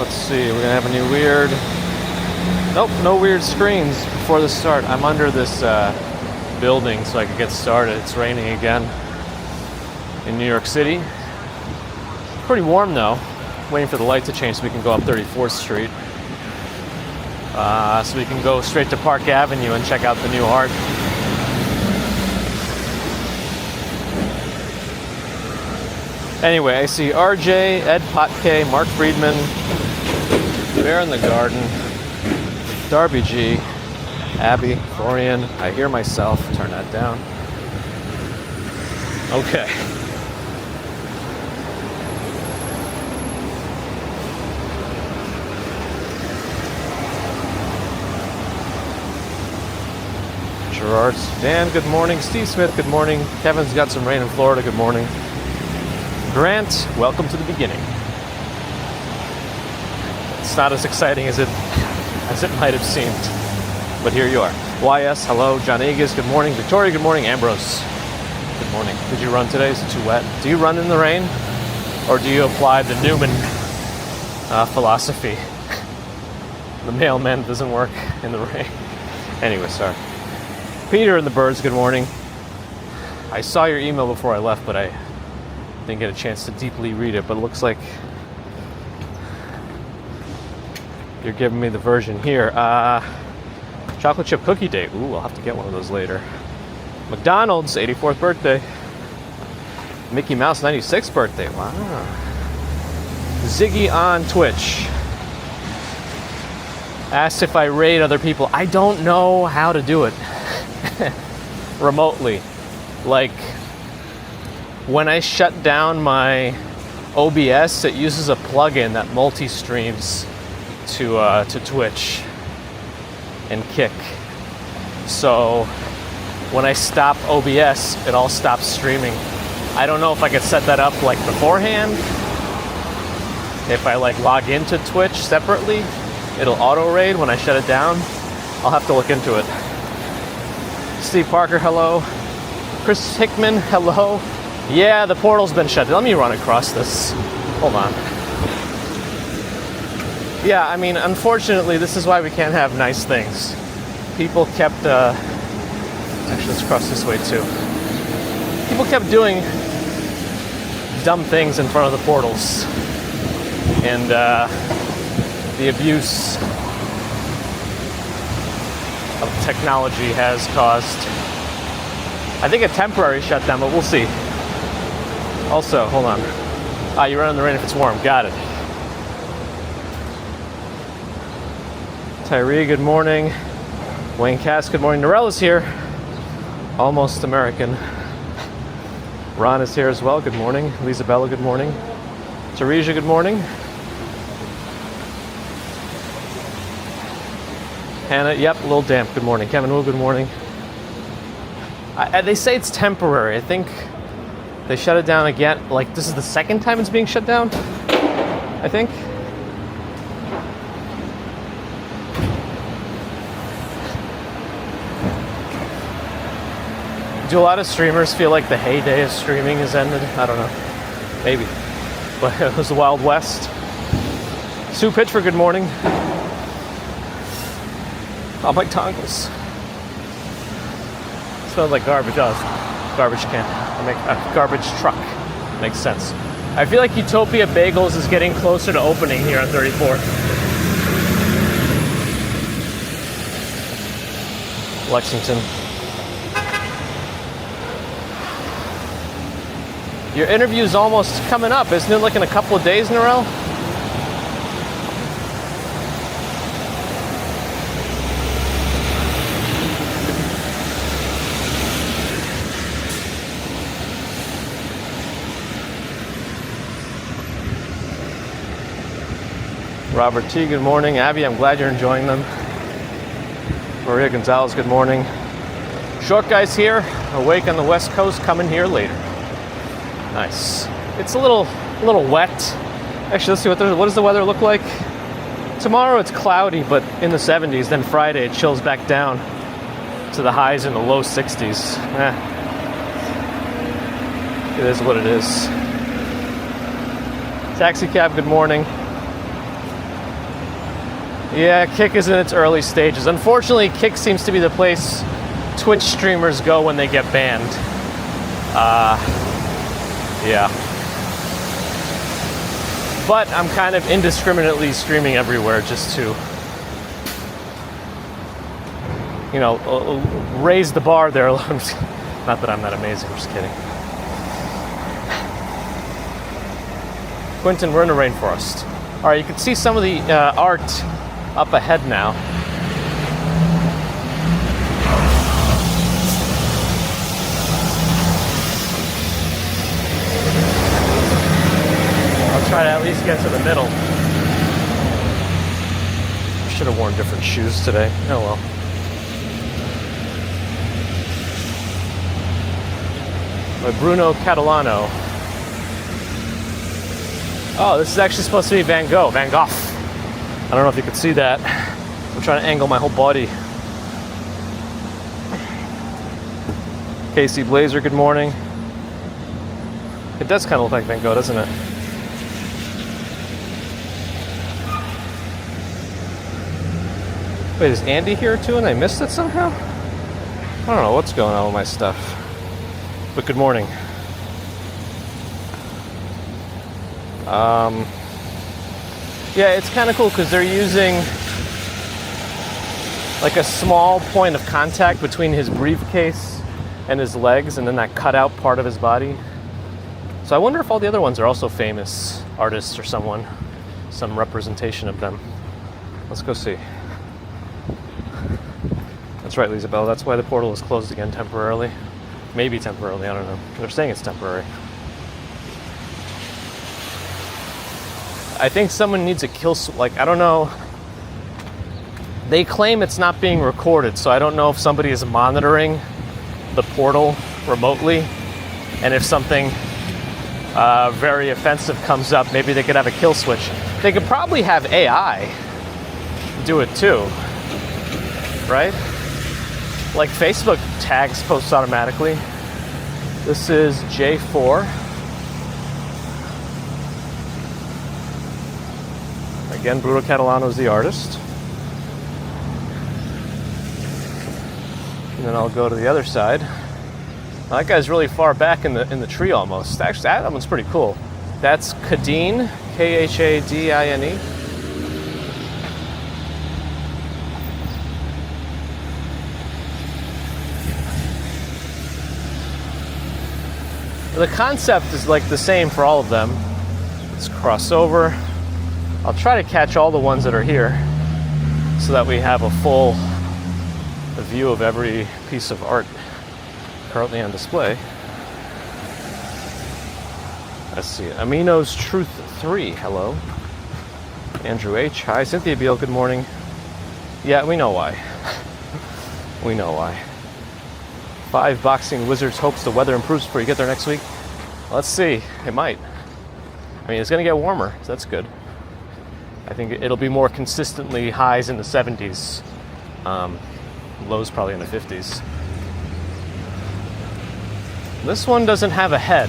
Let's see, we're gonna have a new weird... Nope, no weird screens before the start. I'm under this building so I can get started. It's raining again in New York City. Pretty warm though. Waiting for the light to change so we can go up 34th Street. So we can go straight to Park Avenue and check out the new art. Anyway, I see RJ, Ed Potke, Mark Friedman, Bear in the Garden, Darby G, Abby, Florian. I hear myself. Turn that down. Okay. Gerard, Dan, good morning. Steve Smith, good morning. Kevin's got some rain in Florida, good morning. Grant, welcome to the beginning. It's not as exciting as it might have seemed, but here you are. YS, hello. John Agas, good morning. Victoria, good morning. Ambrose, good morning. Did you run today? Is it too wet? Do you run in the rain, or do you apply the Newman philosophy? The mailman doesn't work in the rain. Anyway, sorry. Peter and the Birds, good morning. I saw your email before I left, but I didn't get a chance to deeply read it, but it looks like you're giving me the version here. Chocolate chip cookie day. Ooh, I'll have to get one of those later. McDonald's 84th birthday. Mickey Mouse 96th birthday. Wow. Ziggy on Twitch asked if I raid other people. I don't know how to do it remotely. Like, when I shut down my OBS, it uses a plugin that multi-streams to Twitch and Kick. So when I stop OBS, it all stops streaming. I don't know if I could set that up like beforehand. If I like log into Twitch separately, it'll auto raid when I shut it down. I'll have to look into it. Steve Parker, hello. Chris Hickman, hello. Yeah, the portal's been shut. Let me run across this. Hold on. Yeah, I mean, unfortunately, this is why we can't have nice things. People kept, actually, let's cross this way too. People kept doing dumb things in front of the portals. And the abuse of technology has caused, I think, a temporary shutdown, but we'll see. Also, hold on. You run in the rain if it's warm. Got it. Tyree, good morning. Wayne Cass, good morning. Norella's here. Almost American. Ron is here as well. Good morning. Lisabella, good morning. Teresia, good morning. Hannah, yep, a little damp. Good morning. Kevin Wu, good morning. They say it's temporary. I think they shut it down again. Like, this is the second time it's being shut down, I think. Do a lot of streamers feel like the heyday of streaming has ended? I don't know. Maybe. But it was the Wild West. Sue Pitchford, good morning. Oh, my tongles. Smells like garbage. Oh, garbage can. Garbage truck. Makes sense. I feel like Utopia Bagels is getting closer to opening here on 34th. Lexington. Your interview's almost coming up, isn't it? Like in a couple of days, Narelle? Robert T, good morning. Abby, I'm glad you're enjoying them. Maria Gonzalez, good morning. Short guys here, awake on the West Coast, coming here later. Nice. It's a little wet. Actually, let's see what does the weather look like. Tomorrow it's cloudy, but in the 70s. Then Friday it chills back down to the highs in the low 60s. It is what it is. Taxi cab, good morning. Yeah, Kick is in its early stages. Unfortunately, Kick seems to be the place Twitch streamers go when they get banned. Yeah. But I'm kind of indiscriminately streaming everywhere just to, you know, raise the bar there. Not that I'm that amazing, I'm just kidding. Quentin, we're in the rainforest. All right, you can see some of the art up ahead now. I'll try to at least get to the middle. Should have worn different shoes today. Oh well. By Bruno Catalano. Oh, this is actually supposed to be Van Gogh. I don't know if you could see that. I'm trying to angle my whole body. Casey Blazer, good morning. It does kind of look like Van Gogh, doesn't it? Wait, is Andy here too and I missed it somehow? I don't know what's going on with my stuff. But good morning. Yeah, it's kind of cool because they're using like a small point of contact between his briefcase and his legs, and then that cut out part of his body. So I wonder if all the other ones are also famous artists or someone, some representation of them. Let's go see. That's right, Lisabelle. That's why the portal is closed again temporarily. Maybe temporarily, I don't know. They're saying it's temporary. I think someone needs a kill, like, I don't know. They claim it's not being recorded, so I don't know if somebody is monitoring the portal remotely. And if something very offensive comes up, maybe they could have a kill switch. They could probably have AI do it too, right? Like Facebook tags posts automatically. This is J4. Again, Bruno Catalano is the artist. And then I'll go to the other side. Now, that guy's really far back in the tree almost. Actually, that one's pretty cool. That's Khadine, Khadine. The concept is like the same for all of them. Let's cross over. I'll try to catch all the ones that are here so that we have a full view of every piece of art currently on display. Let's see. Amino's Truth 3, hello. Andrew H, hi. Cynthia Beal, good morning. Yeah, we know why. We know why. 5 Boxing Wizards hopes the weather improves before you get there next week. Let's see. It might. I mean, it's going to get warmer, so that's good. I think it'll be more consistently highs in the 70s. Lows probably in the 50s. This one doesn't have a head.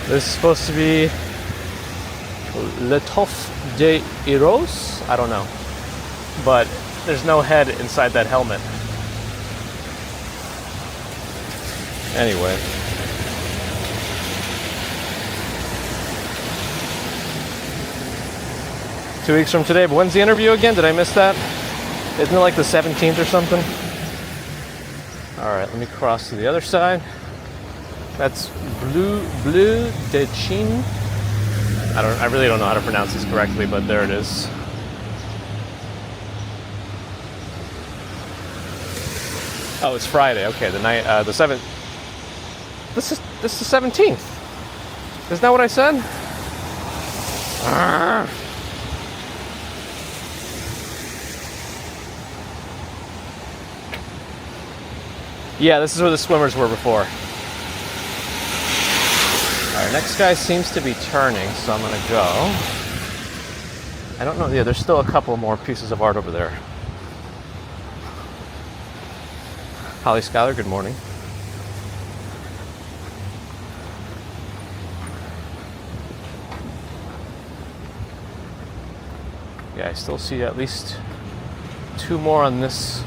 This is supposed to be L'étoffe des Héros? I don't know. But there's no head inside that helmet. Anyway. Two weeks from today, but when's the interview again? Did I miss that? Isn't it like the 17th or something? All right, let me cross to the other side. That's Bleu de Chine. I really don't know how to pronounce this correctly, but there it is. Oh, it's Friday. Okay, the 7th. This is the 17th. Isn't that what I said? Yeah, this is where the swimmers were before. Alright, next guy seems to be turning, so I'm gonna go. I don't know, yeah, there's still a couple more pieces of art over there. Holly Schuyler, good morning. Yeah, I still see at least 2 more on this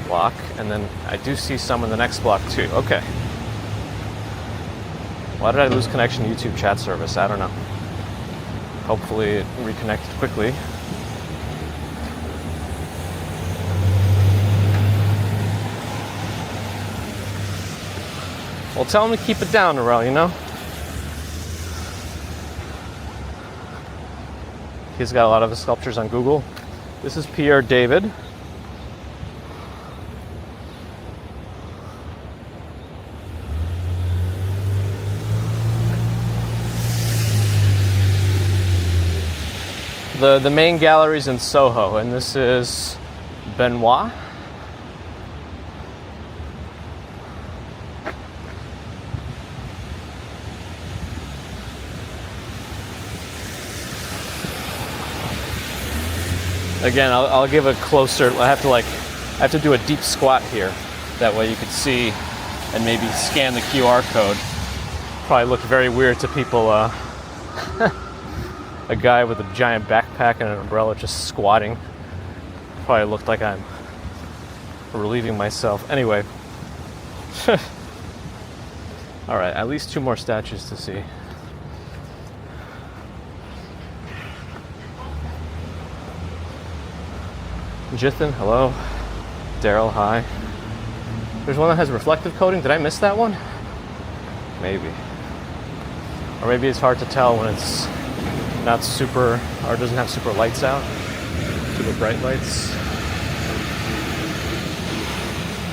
block, and then I do see some in the next block too. Okay. Why did I lose connection to YouTube chat service? I don't know. Hopefully it reconnected quickly. Well, tell them to keep it down, Narelle, you know? He's got a lot of his sculptures on Google. This is Pierre David. The main gallery's in Soho, and this is Benoit. Again, I'll give a closer. I have to do a deep squat here. That way you can see and maybe scan the QR code. Probably look very weird to people. A guy with a giant backpack and an umbrella just squatting. Probably looked like I'm relieving myself. Anyway. All right, at least 2 more statues to see. Jithan, hello. Daryl, hi. There's one that has reflective coating. Did I miss that one? Maybe. Or maybe it's hard to tell when it's not super, or doesn't have super lights out. Super bright lights.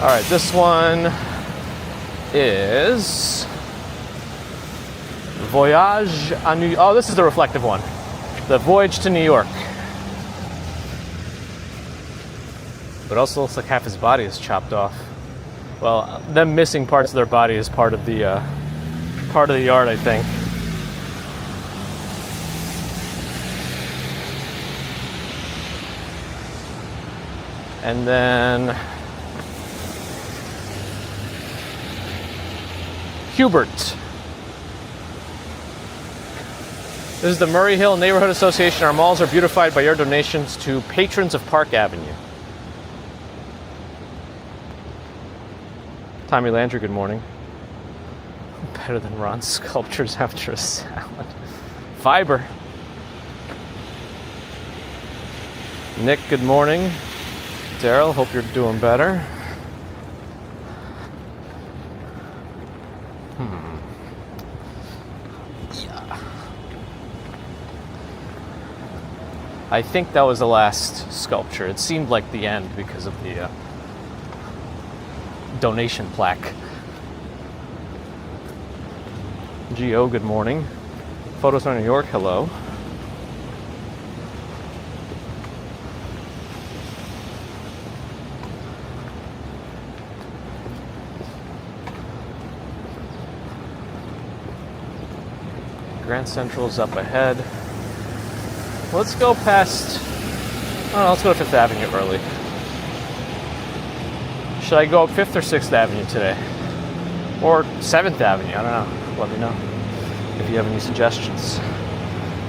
All right, this one is Voyage à New York. Oh, this is the reflective one. The Voyage to New York. But also looks like half his body is chopped off. Well, them missing parts of their body is part of the art, I think. And then Hubert. This is the Murray Hill Neighborhood Association. Our malls are beautified by your donations to patrons of Park Avenue. Tommy Landry, good morning. Better than Ron's sculptures after a salad. Fiber. Nick, good morning. Daryl, hope you're doing better. Yeah. I think that was the last sculpture. It seemed like the end because of the donation plaque. Gio, good morning. Photos from New York, hello. Grand Central's up ahead. Let's go past, let's go to 5th Avenue early. Should I go up 5th or 6th Avenue today? Or 7th Avenue, I don't know. Let me know if you have any suggestions.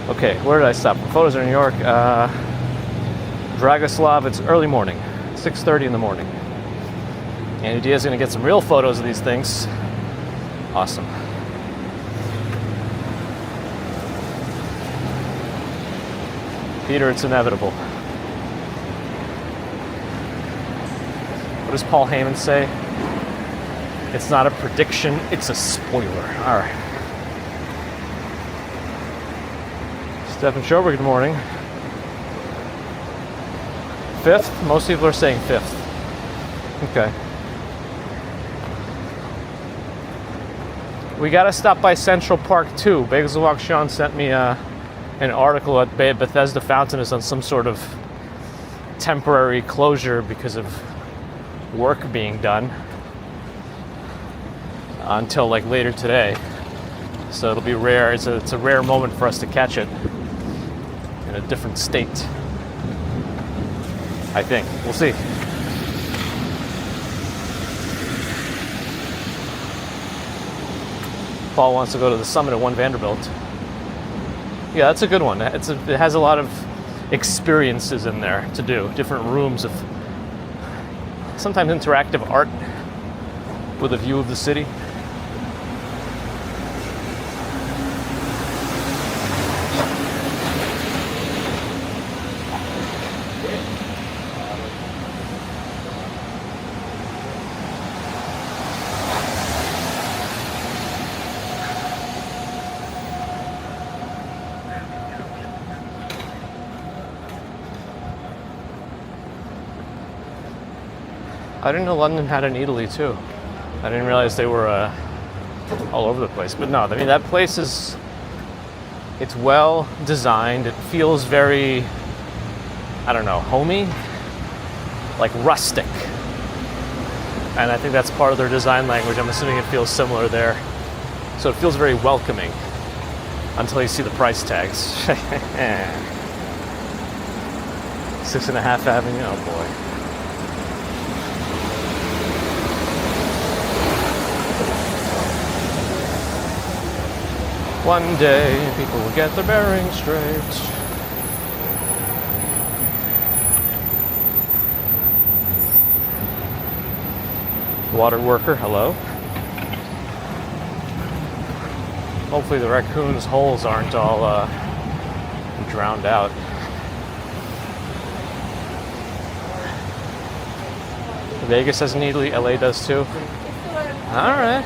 Okay, where did I stop? Photos in New York. Dragoslav, it's early morning, 6:30 in the morning. Andy Diaz is going to get some real photos of these things. Awesome. Peter, it's inevitable. What does Paul Heyman say? It's not a prediction, it's a spoiler. All right. Stephen Schober, good morning. 5th? Most people are saying 5th. Okay. We got to stop by Central Park too. Bagels Walk Sean sent me an article at Bethesda Fountain is on some sort of temporary closure because of work being done until like later today. So it'll be rare. It's a rare moment for us to catch it in a different state. I think. We'll see. Paul wants to go to the summit at One Vanderbilt. Yeah, that's a good one. It has a lot of experiences in there to do, different rooms of sometimes interactive art with a view of the city. I didn't know London had an Italy too. I didn't realize they were all over the place. But no, I mean, that place it's well designed. It feels very, I don't know, homey, like rustic. And I think that's part of their design language. I'm assuming it feels similar there. So it feels very welcoming until you see the price tags. 6.5 Avenue, oh boy. One day, people will get their bearings straight. Water worker, hello. Hopefully the raccoons' holes aren't all drowned out. Vegas has an Italy, LA does too. All right.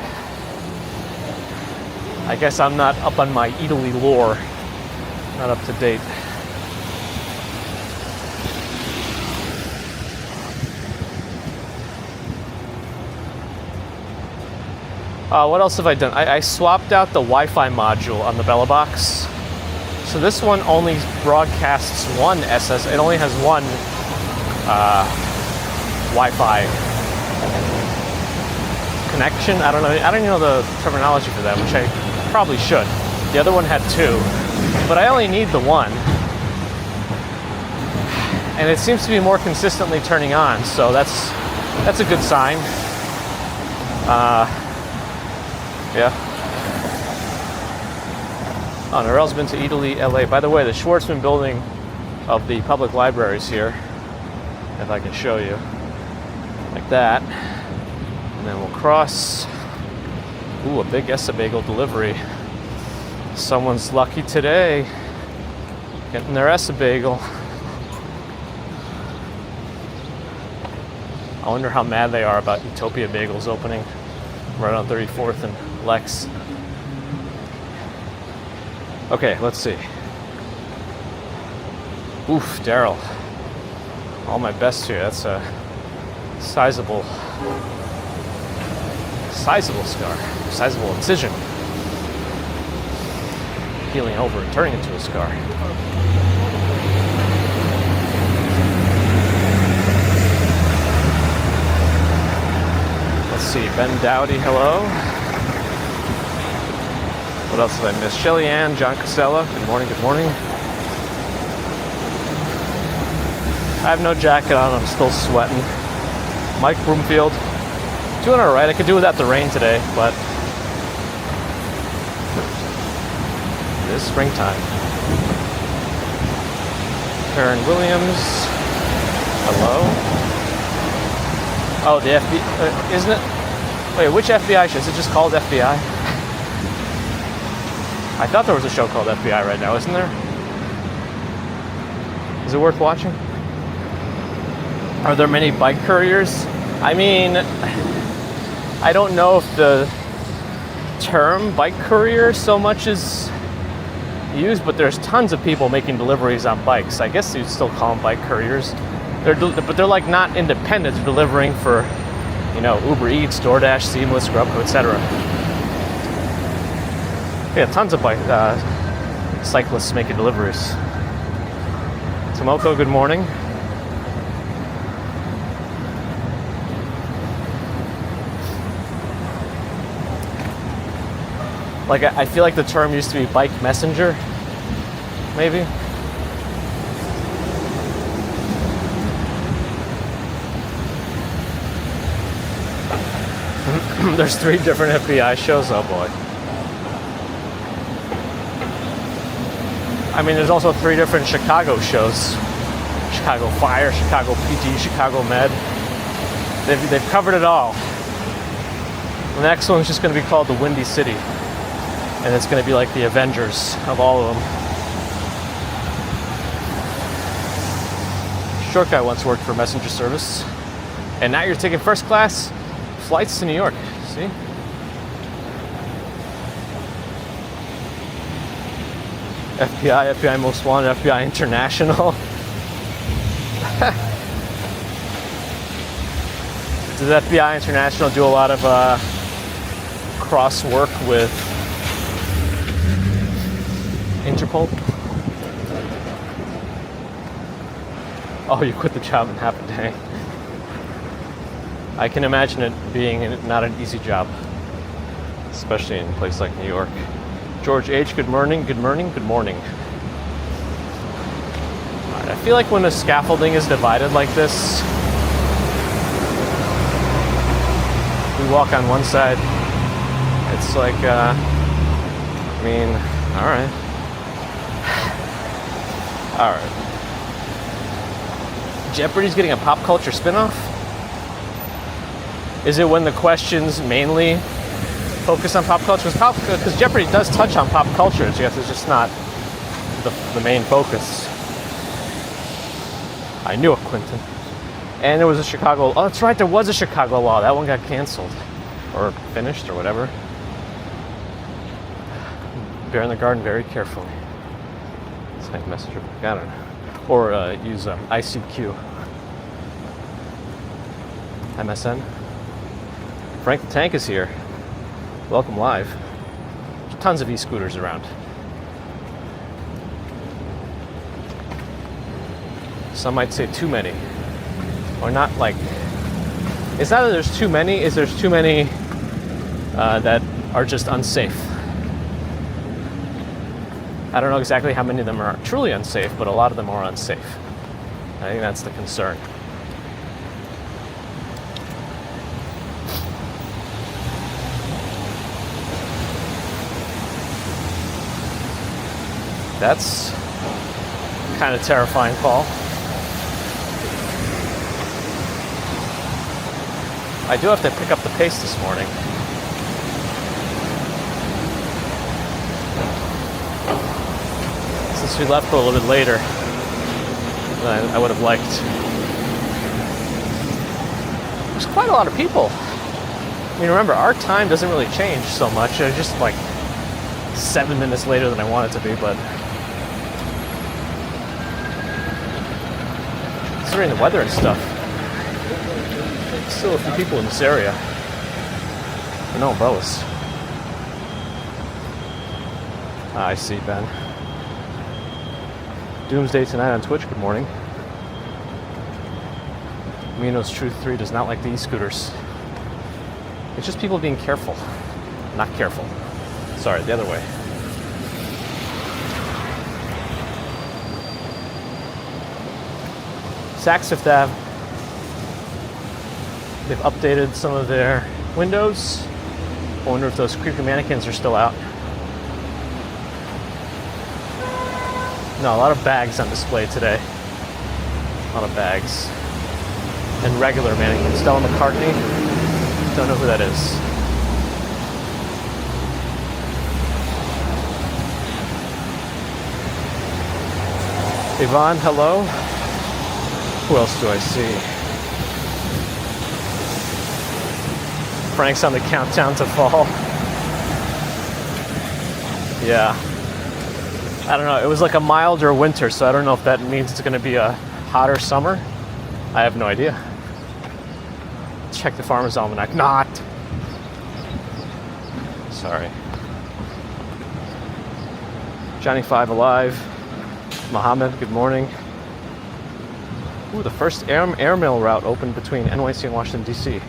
I guess I'm not up on my Italy lore. Not up to date. What else have I done? I swapped out the Wi-Fi module on the Bella Box. So this one only broadcasts one SS. It only has one Wi-Fi connection. I don't even know the terminology for that, which I probably should. The other one had two, but I only need the one. And it seems to be more consistently turning on, so that's a good sign. Yeah. Oh, Narelle's been to Italy, LA. By the way, the Schwartzman building of the public libraries here, if I can show you, like that. And then we'll cross. Ooh, a big Essa-bagel delivery. Someone's lucky today, getting their Essa-bagel. I wonder how mad they are about Utopia Bagels opening right on 34th and Lex. Okay, let's see. Oof, Daryl. All my best here. That's a sizable scar, sizable incision. Healing over and turning into a scar. Let's see, Ben Dowdy, hello. What else did I miss? Shelly Ann, John Casella, good morning, good morning. I have no jacket on, I'm still sweating. Mike Broomfield, doing all right. I could do without the rain today, but it is springtime. Karen Williams, hello. Oh, the FBI, isn't it? Wait, which FBI show? Is it just called FBI? I thought there was a show called FBI right now, isn't there? Is it worth watching? Are there many bike couriers? I mean, I don't know if the term bike courier so much is used, but there's tons of people making deliveries on bikes. I guess you'd still call them bike couriers. But they're like not independent. They're delivering for, you know, Uber Eats, DoorDash, Seamless, Grubhub, etc. Yeah, tons of cyclists making deliveries. Tomoko, good morning. Like, I feel like the term used to be bike messenger, maybe. There's 3 different FBI shows, oh boy. I mean, there's also 3 different Chicago shows. Chicago Fire, Chicago PD, Chicago Med. They've covered it all. The next one's just going to be called the Windy City. And it's going to be like the Avengers of all of them. Short guy once worked for messenger service. And now you're taking first class flights to New York. See? FBI Most Wanted, FBI International. Does FBI International do a lot of cross work with Interpol? Oh, you quit the job in half a day. I can imagine it being not an easy job, especially in a place like New York. George H., good morning, good morning, good morning. All right, I feel like when the scaffolding is divided like this, we walk on one side, it's like, I mean, all right. All right. Jeopardy's getting a pop culture spinoff? Is it when the questions mainly focus on pop culture? Because Jeopardy does touch on pop culture, it's just not the main focus. I knew it, Quentin. And there was a Chicago, oh, that's right, there was a Chicago law. That one got canceled or finished or whatever. Bear in the garden very carefully. Send message, I don't know. Or use ICQ. MSN. Frank the Tank is here. Welcome live. There's tons of e-scooters around. Some might say too many. Or not like... It's not that there's too many, it's there's too many that are just unsafe. I don't know exactly how many of them are truly unsafe, but a lot of them are unsafe. I think that's the concern. That's kind of terrifying, Paul. I do have to pick up the pace this morning. Since we left a little bit later than I would have liked. There's quite a lot of people. I mean, remember, our time doesn't really change so much. It's just like 7 minutes later than I want it to be, but considering the weather and stuff, still a few people in this area. No umbrellas. I see, Ben. Doomsday tonight on Twitch. Good morning. Minos Truth 3 does not like the e-scooters. It's just people being careful. Not careful. Sorry, the other way. Saks Fifth Ave. They've updated some of their windows. I wonder if those creepy mannequins are still out. No, a lot of bags on display today. A lot of bags. And regular mannequins. Stella McCartney. Don't know who that is. Yvonne, hello. Who else do I see? Frank's on the countdown to fall. Yeah. I don't know. It was like a milder winter, so I don't know if that means it's going to be a hotter summer. I have no idea. Check the Farmer's Almanac. Not. Sorry. Johnny 5 alive. Mohammed, good morning. Ooh, the first airmail route opened between NYC and Washington, D.C.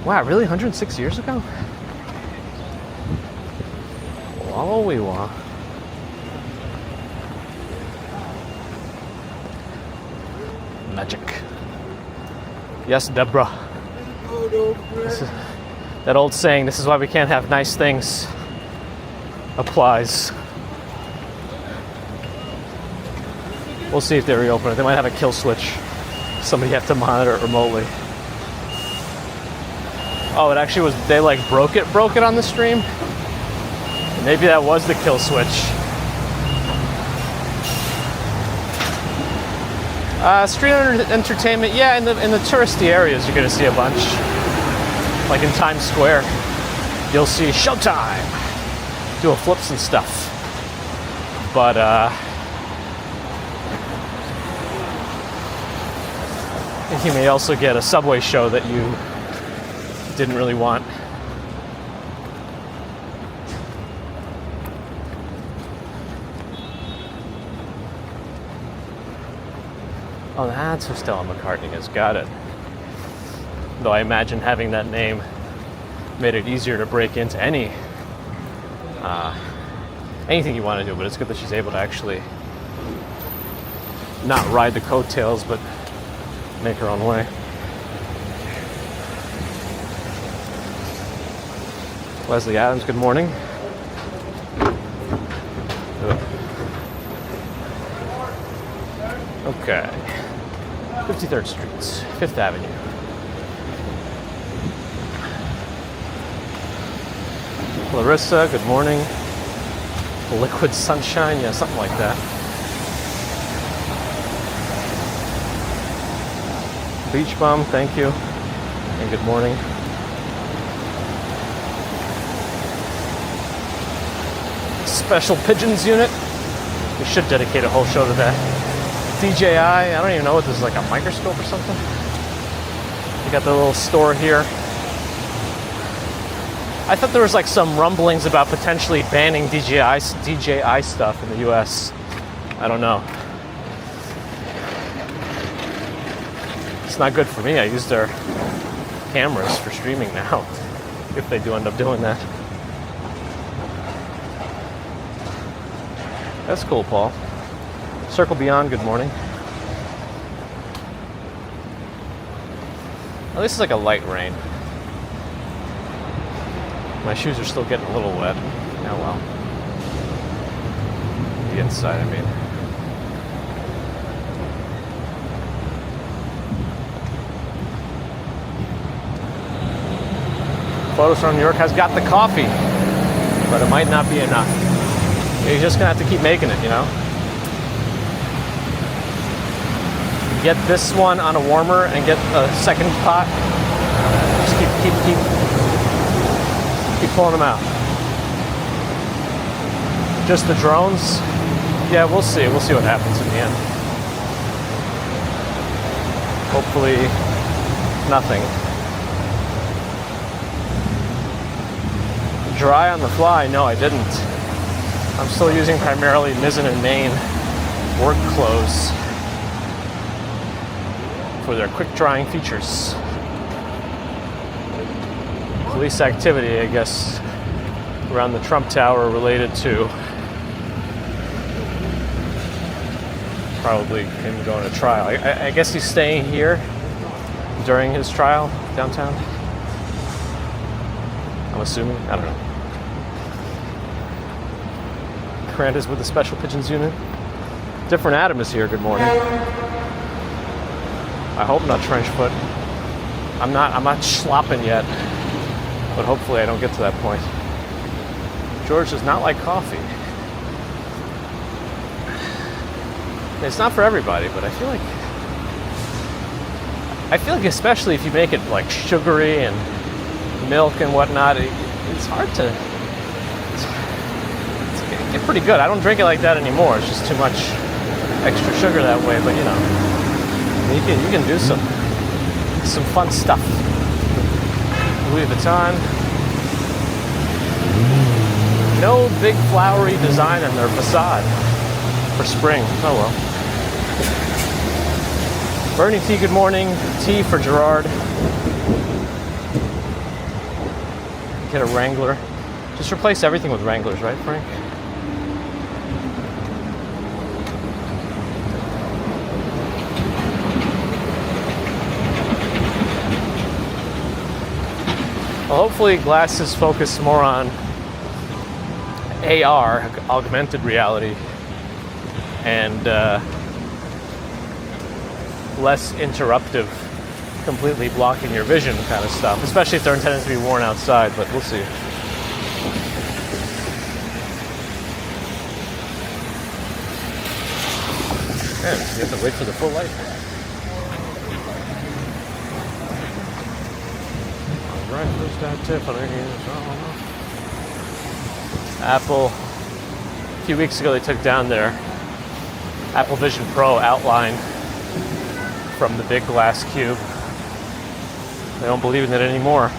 Wow, really? 106 years ago? Wah wee wah. Magic. Yes, Deborah. That old saying, this is why we can't have nice things, applies. We'll see if they reopen it. They might have a kill switch. Somebody have to monitor it remotely. Oh, it actually was, they like broke it on the stream. Maybe that was the kill switch. Street entertainment, yeah, in the touristy areas you're gonna see a bunch. Like in Times Square, you'll see Showtime doing flips and stuff. But you may also get a subway show that you didn't really want. Oh, that's who Stella McCartney is. Got it. Though I imagine having that name made it easier to break into anything you want to do, but it's good that she's able to actually not ride the coattails, but make her own way. Leslie Adams, good morning. Okay. 53rd Street, 5th Avenue. Larissa, good morning. Liquid Sunshine, yeah, something like that. Beach Bum, thank you. And good morning. Special Pigeons Unit. We should dedicate a whole show to that. DJI, I don't even know what this is, like a microscope or something. We got the little store here. I thought there was like some rumblings about potentially banning DJI stuff in the US. I don't know. It's not good for me. I use their cameras for streaming now, if they do end up doing that. That's cool, Paul. Circle Beyond, good morning. At least it's like a light rain. My shoes are still getting a little wet. Oh well. The inside, I mean. Photos from New York has got the coffee, but it might not be enough. You're just gonna have to keep making it, you know? Get this one on a warmer and get a second pot. Just keep pulling them out. Just the drones? Yeah, we'll see. We'll see what happens in the end. Hopefully, nothing. Dry on the fly? No, I didn't. I'm still using primarily Mizzen and Main work clothes for their quick drying features. Police activity, I guess, around the Trump Tower related to probably him going to trial. I guess he's staying here during his trial downtown. I'm assuming. I don't know. Grant is with the Special Pigeons Unit. Different Adam is here. Good morning. I hope not trench foot. I'm not slopping yet, but hopefully I don't get to that point. George does not like coffee. It's not for everybody, but I feel like especially if you make it like sugary and milk and whatnot, it's hard to get pretty good. I don't drink it like that anymore. It's just too much extra sugar that way, but you know. You can do some fun stuff. Louis Vuitton. No big flowery design in their facade for spring. Oh well. Bernie T, good morning. T for Gerard. Get a Wrangler. Just replace everything with Wranglers, right, Frank? Well, hopefully glasses focus more on AR, augmented reality, and less interruptive, completely blocking your vision kind of stuff, especially if they're intended to be worn outside, but we'll see. Man, you have to wait for the full light. Alright, where's that Tiffany? Apple, a few weeks ago they took down their Apple Vision Pro outline from the big glass cube. They don't believe in it anymore.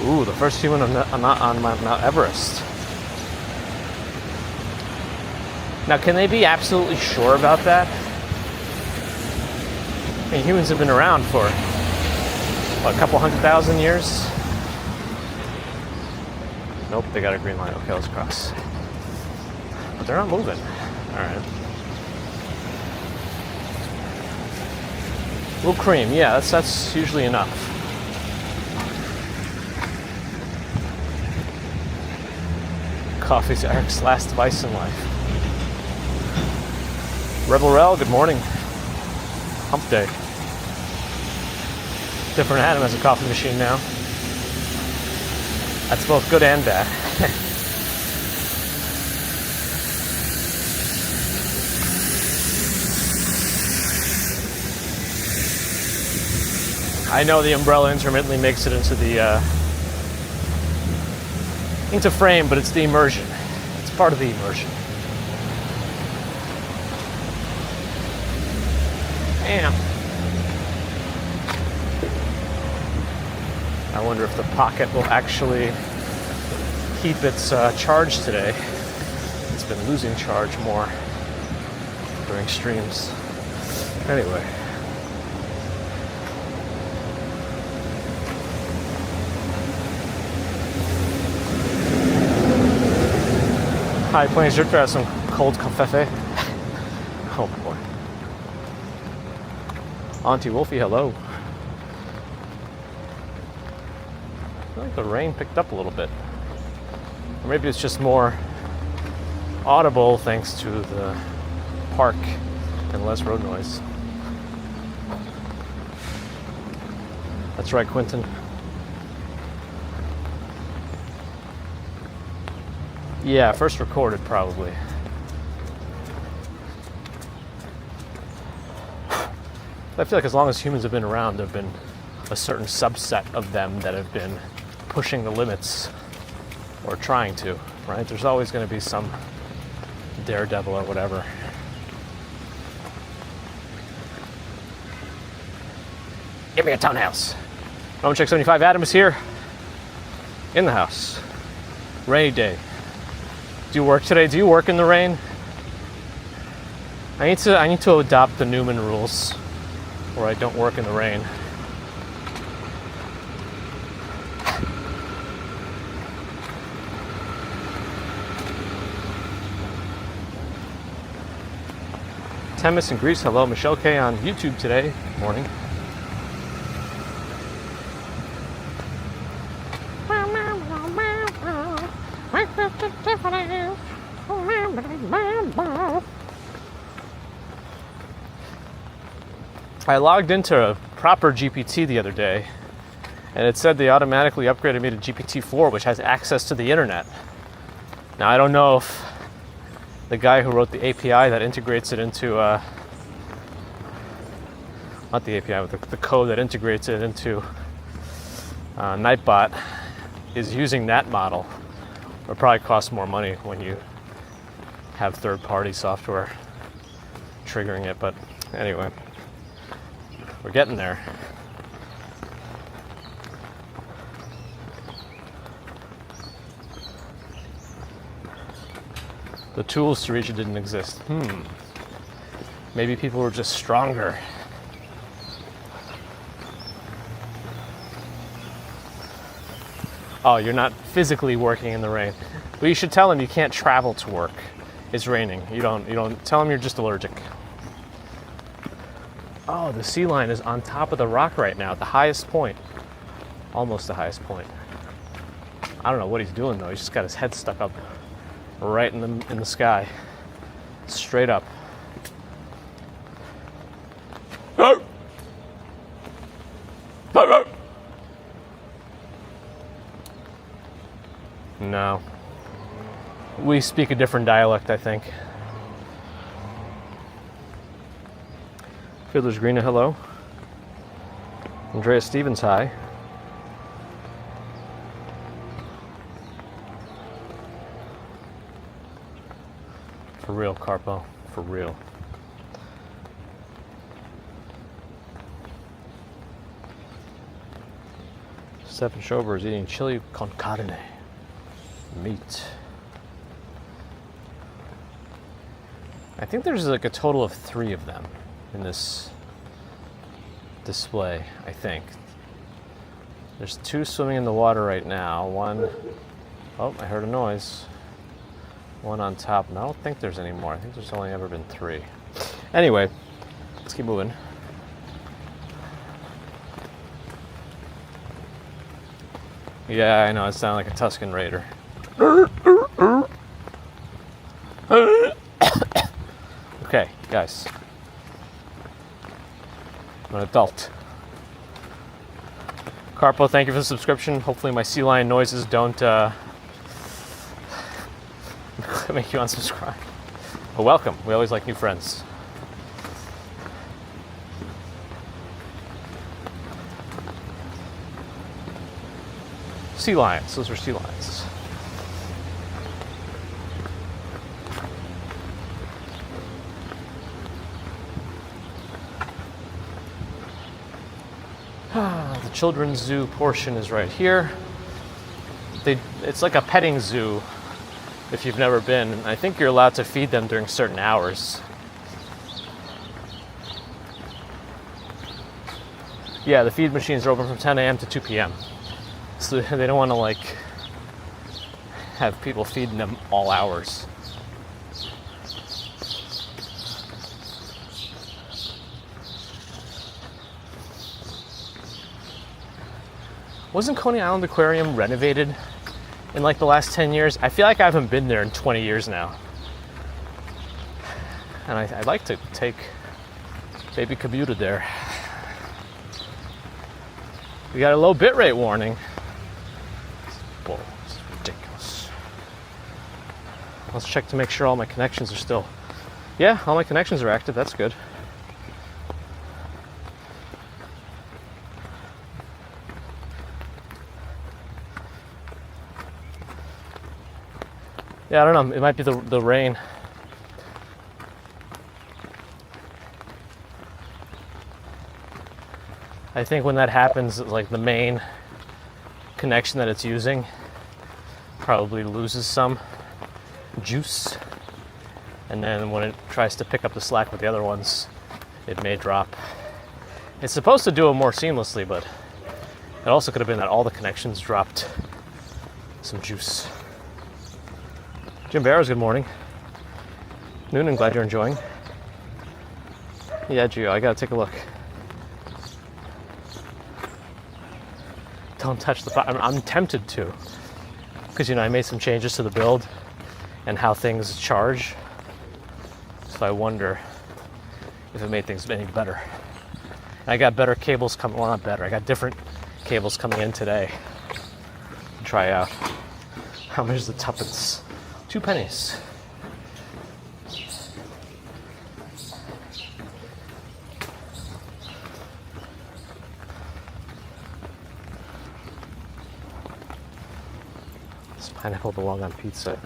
Ooh, the first human on Mount Everest. Now, can they be absolutely sure about that? I mean, humans have been around for, what, a couple 100,000 years? Nope, they got a green light. Okay, let's cross. But they're not moving. All right. A little cream, yeah, that's usually enough. Coffee's Eric's last vice in life. Rebel Rel, good morning. Hump day. Different Adam has a coffee machine now. That's both good and bad. I know the umbrella intermittently makes it into frame, but it's the immersion. It's part of the immersion. Damn. I wonder if the Pocket will actually keep its charge today. It's been losing charge more during streams. Anyway. High Plains Drifter has some cold caffe. Oh boy. Auntie Wolfie, hello. I feel like the rain picked up a little bit. Or maybe it's just more audible thanks to the park and less road noise. That's right, Quentin. Yeah, first recorded probably. I feel like as long as humans have been around, there have been a certain subset of them that have been pushing the limits or trying to, right? There's always going to be some daredevil or whatever. Give me a townhouse. Roman Check 75 Adam is here in the house. Rainy day. Do you work today? Do you work in the rain? I need to adopt the Newman rules where I don't work in the rain. Temis and Greece, hello. Michelle K on YouTube today. Morning. I logged into a proper GPT the other day, and it said they automatically upgraded me to GPT-4, which has access to the internet. Now, I don't know if the guy who wrote the API that integrates it into, not the API, but the code that integrates it into Nightbot is using that model. It probably costs more money when you have third-party software triggering it, but anyway. We're getting there. The tools to reach it didn't exist. Maybe people were just stronger. Oh, you're not physically working in the rain. Well, you should tell them you can't travel to work. It's raining. You don't tell them you're just allergic. Oh, the sea lion is on top of the rock right now, at the highest point. Almost the highest point. I don't know what he's doing though. He's just got his head stuck up right in the sky. Straight up. No. We speak a different dialect, I think. Fiddler's Green, hello. Andrea Stevens, hi. For real, Carpo. For real. Stephen Schober is eating chili con carne. Meat. I think there's like a total of 3 of them in this display, I think. There's 2 swimming in the water right now. One, oh, I heard a noise. One on top, and I don't think there's any more. I think there's only ever been 3. Anyway, let's keep moving. Yeah, I know, it sounded like a Tuscan Raider. Okay, guys. I'm an adult. Carpo, thank you for the subscription. Hopefully my sea lion noises don't make you unsubscribe. But welcome. We always like new friends. Sea lions. Those are sea lions. The children's zoo portion is right here. It's like a petting zoo if you've never been. I think you're allowed to feed them during certain hours. Yeah, the feed machines are open from 10 a.m. to 2 p.m. So they don't want to like have people feeding them all hours. Wasn't Coney Island Aquarium renovated in like the last 10 years? I feel like I haven't been there in 20 years now. And I'd like to take baby Commute there. We got a low bitrate warning. Whoa, this is ridiculous. Let's check to make sure all my connections are still... Yeah, all my connections are active, that's good. Yeah, I don't know, it might be the rain. I think when that happens, like the main connection that it's using probably loses some juice. And then when it tries to pick up the slack with the other ones, it may drop. It's supposed to do it more seamlessly, but it also could have been that all the connections dropped some juice. Jim Barrows, good morning. Noonan, glad you're enjoying. Yeah, Gio, I gotta take a look. Don't touch the fire. I'm tempted to, because I made some changes to the build and how things charge. So I wonder if it made things any better. I got better cables coming. Well, not better. I got different cables coming in today to try out. How much is the tuppence? 2 pennies. This pineapple belong on pizza.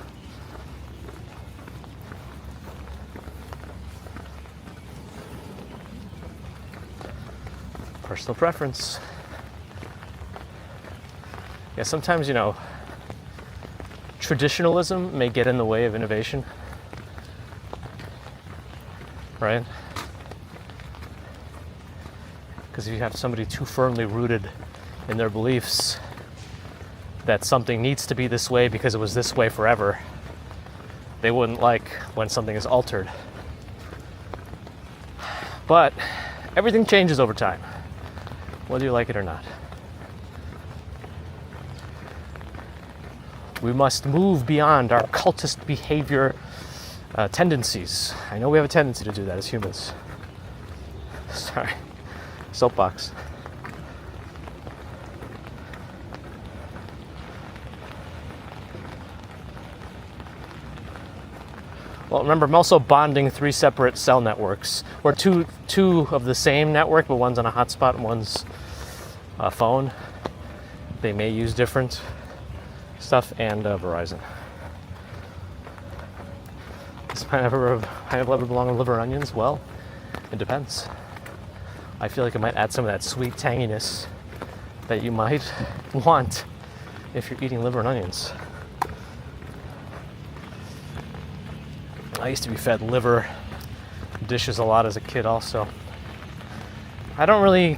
Personal preference. Yeah, sometimes, traditionalism may get in the way of innovation, right? Because if you have somebody too firmly rooted in their beliefs that something needs to be this way because it was this way forever, they wouldn't like when something is altered. But everything changes over time, whether you like it or not. We must move beyond our cultist behavior tendencies. I know we have a tendency to do that as humans. Sorry. Soapbox. Well, remember, I'm also bonding 3 separate cell networks, or two of the same network, but one's on a hotspot and one's a phone. They may use different stuff, and Verizon. Does pineapple ever belong in liver and onions? Well, it depends. I feel like it might add some of that sweet tanginess that you might want if you're eating liver and onions. I used to be fed liver dishes a lot as a kid also. I don't really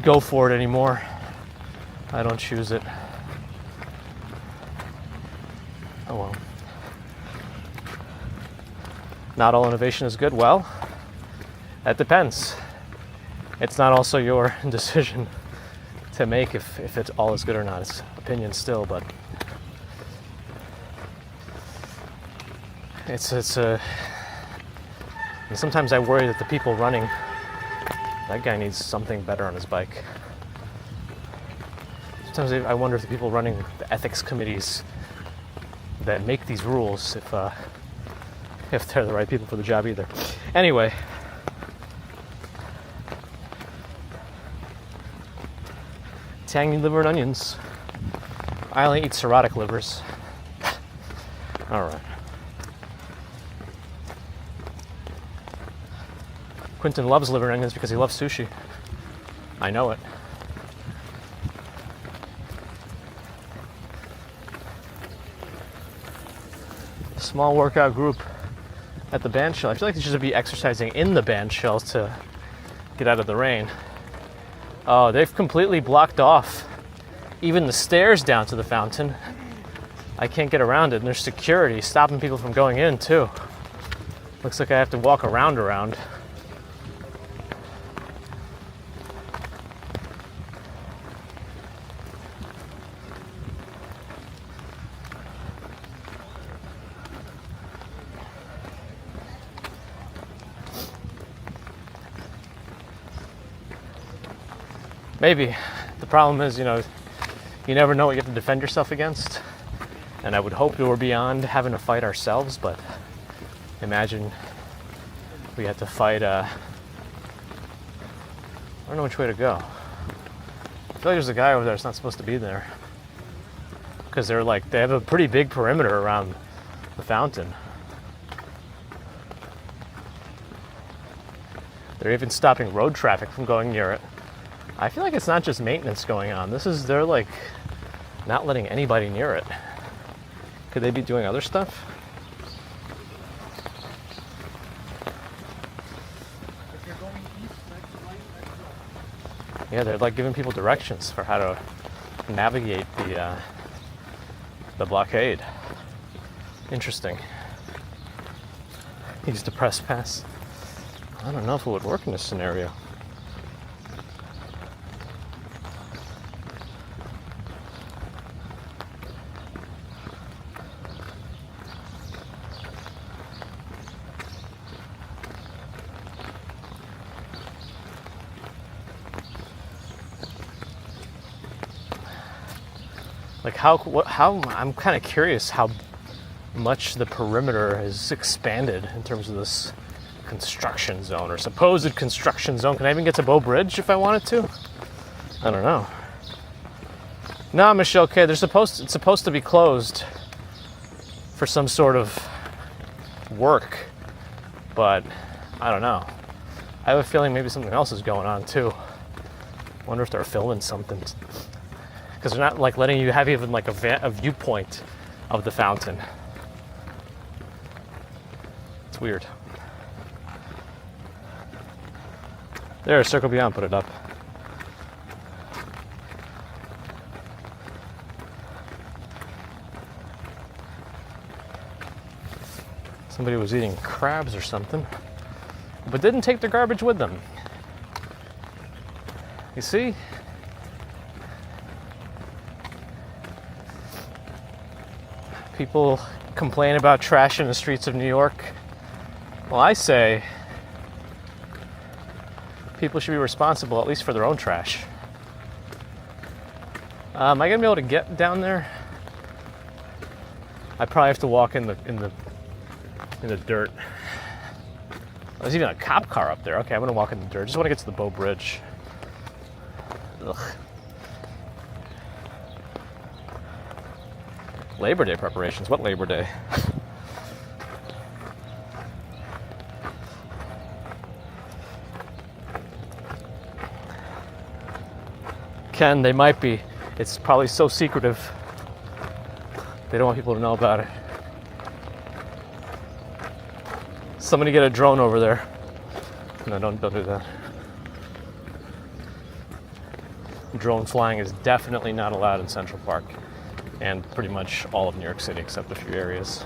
go for it anymore. I don't choose it. Oh well. Not all innovation is good. Well, that depends. It's not also your decision to make if it's all is good or not. It's opinion still, but it's and sometimes I worry that the people running, that guy needs something better on his bike. Sometimes I wonder if the people running the ethics committees that make these rules, if they're the right people for the job either. Anyway, tangy liver and onions. I only eat cirrhotic livers. All right. Quentin loves liver and onions because he loves sushi. I know it. Small workout group at the band shell. I feel like they should be exercising in the band shells to get out of the rain. Oh, they've completely blocked off even the stairs down to the fountain. I can't get around it, and there's security stopping people from going in too. Looks like I have to walk around. Maybe. The problem is, you never know what you have to defend yourself against. And I would hope we were beyond having to fight ourselves, but imagine we had to fight, I don't know which way to go. I feel like there's a guy over there that's not supposed to be there. Because they have a pretty big perimeter around the fountain. They're even stopping road traffic from going near it. I feel like it's not just maintenance going on. They're like not letting anybody near it. Could they be doing other stuff? Yeah, they're like giving people directions for how to navigate the blockade. Interesting. Use the press pass. I don't know if it would work in this scenario. Like how I'm kind of curious how much the perimeter has expanded in terms of this construction zone or supposed construction zone. Can I even get to Bow Bridge if I wanted to? I don't know. No, Michelle K. It's supposed to be closed for some sort of work, but I don't know. I have a feeling maybe something else is going on too. Wonder if they're filming something. Because they're not like letting you have even like a viewpoint of the fountain. It's weird. There, Circle Beyond put it up. Somebody was eating crabs or something, but didn't take their garbage with them. You see? People complain about trash in the streets of New York. Well, I say people should be responsible at least for their own trash. Am I gonna be able to get down there? I probably have to walk in the dirt. There's even a cop car up there. Okay, I'm gonna walk in the dirt. Just want to get to the Bow Bridge. Ugh. Labor Day preparations. What Labor Day? Ken, they might be. It's probably so secretive. They don't want people to know about it. Somebody get a drone over there. No, don't do that. Drone flying is definitely not allowed in Central Park and pretty much all of New York City except a few areas.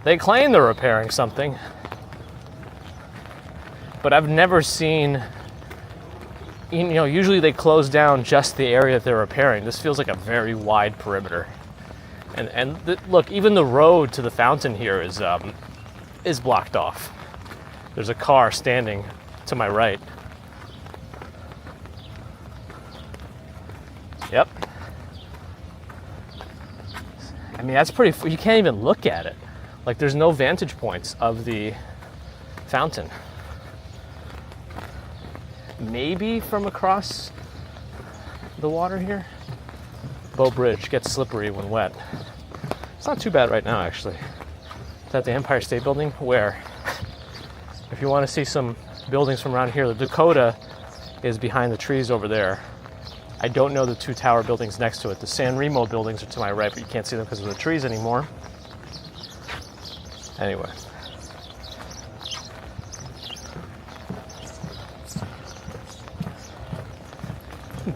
They claim they're repairing something, but I've never seen, usually they close down just the area that they're repairing. This feels like a very wide perimeter. Look, even the road to the fountain here is blocked off. There's a car standing to my right. Yep. I mean, that's pretty, you can't even look at it. Like, there's no vantage points of the fountain. Maybe from across the water here. Bow Bridge gets slippery when wet. It's not too bad right now, actually. It's at the Empire State Building, where, if you want to see some buildings from around here, the Dakota is behind the trees over there. I don't know the two tower buildings next to it. The San Remo buildings are to my right, but you can't see them because of the trees anymore. Anyway.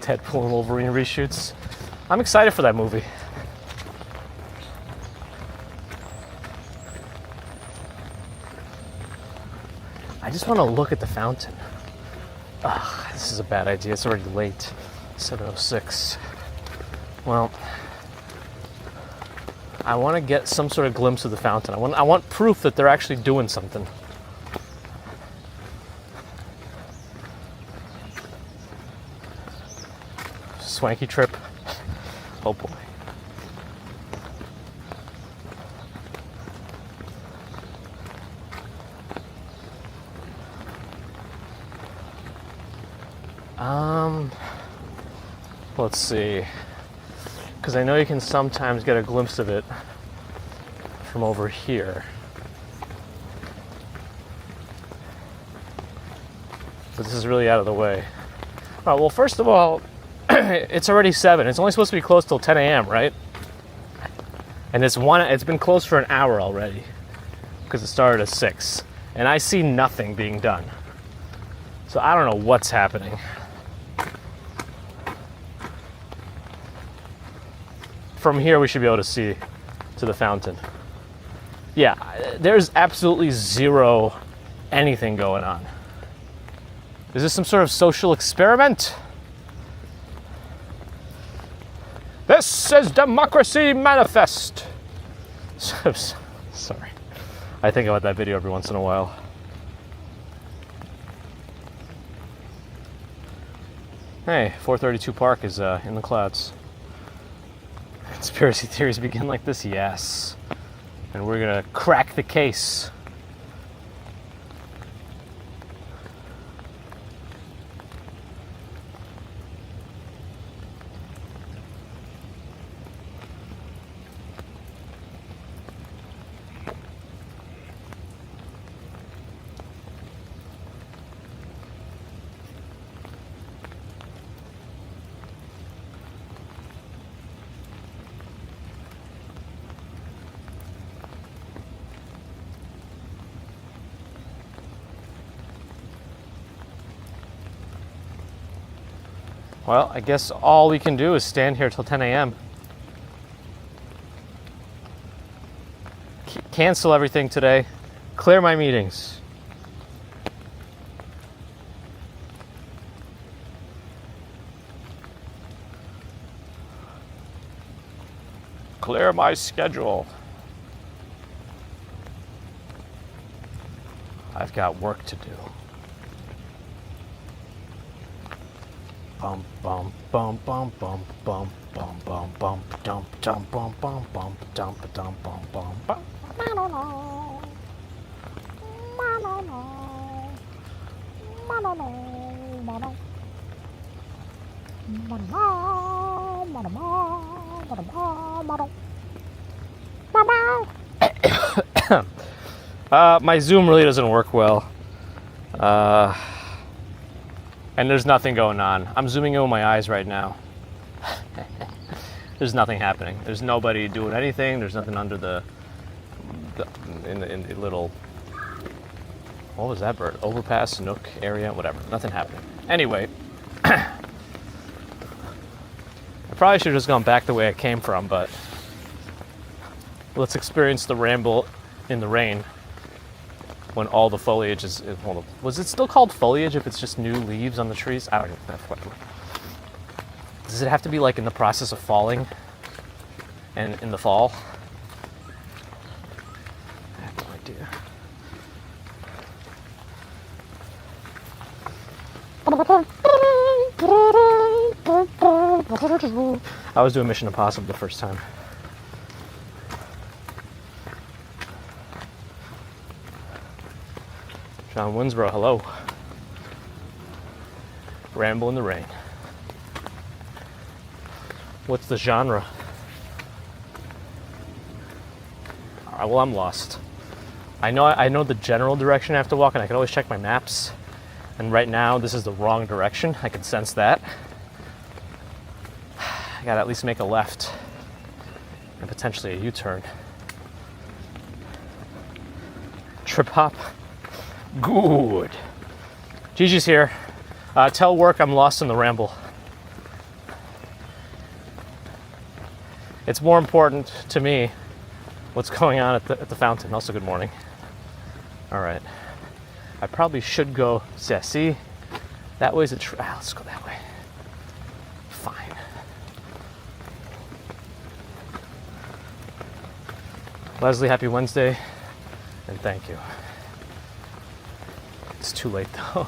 Deadpool and Wolverine reshoots. I'm excited for that movie. I just want to look at the fountain. Ugh, this is a bad idea. It's already late. 7:06. Well, I want to get some sort of glimpse of the fountain. I want proof that they're actually doing something. Swanky trip. Oh boy. Let's see. Because I know you can sometimes get a glimpse of it from over here. But this is really out of the way. All right, well, first of all, it's already 7. It's only supposed to be closed till 10 a.m., right? And it's been closed for an hour already because it started at 6. And I see nothing being done. So I don't know what's happening. From here, we should be able to see to the fountain. Yeah, there's absolutely zero anything going on. Is this some sort of social experiment? This is Democracy Manifest. Sorry. I think about that video every once in a while. Hey, 432 Park is in the clouds. Conspiracy theories begin like this? Yes. And we're gonna crack the case. Well, I guess all we can do is stand here till 10 a.m. Cancel everything today. Clear my meetings. Clear my schedule. I've got work to do. Bum bum bum bum bum bum bum bum bum dum dum bum bum bum dum dum bum bum bum. My Zoom really doesn't work well. And there's nothing going on. I'm zooming in with my eyes right now. There's nothing happening. There's nobody doing anything. There's nothing under in the little, what was that bird? Overpass, nook area, whatever. Nothing happening. Anyway, I probably should have just gone back the way I came from, but let's experience the ramble in the rain when all the foliage is, was it still called foliage if it's just new leaves on the trees? I don't know. Does it have to be like in the process of falling and in the fall? I have no idea. I was doing Mission Impossible the first time. John Winsborough, hello. Ramble in the rain. What's the genre? All right, well, I'm lost. I know the general direction I have to walk, and I can always check my maps. And right now, this is the wrong direction. I can sense that. I gotta at least make a left and potentially a U-turn. Trip hop. Good. Gigi's here. Tell work I'm lost in the ramble. It's more important to me what's going on at the fountain. Also, good morning. All right. I probably should go. Yeah, see? That way's let's go that way. Fine. Leslie, happy Wednesday. And thank you. It's too late though.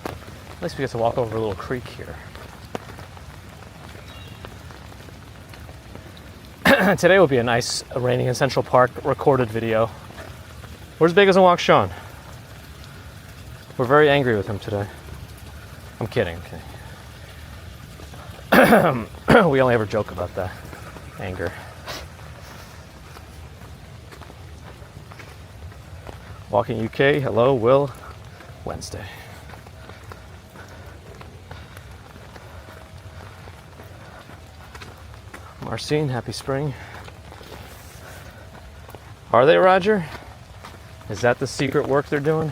At least we get to walk over a little creek here. Today will be a nice raining in Central Park recorded video. Where's Bagels and Walk Sean? We're very angry with him today. I'm kidding. We only ever joke about that anger. Walking UK, hello, Will. Wednesday. Marcine, happy spring. Are they, Roger? Is that the secret work they're doing?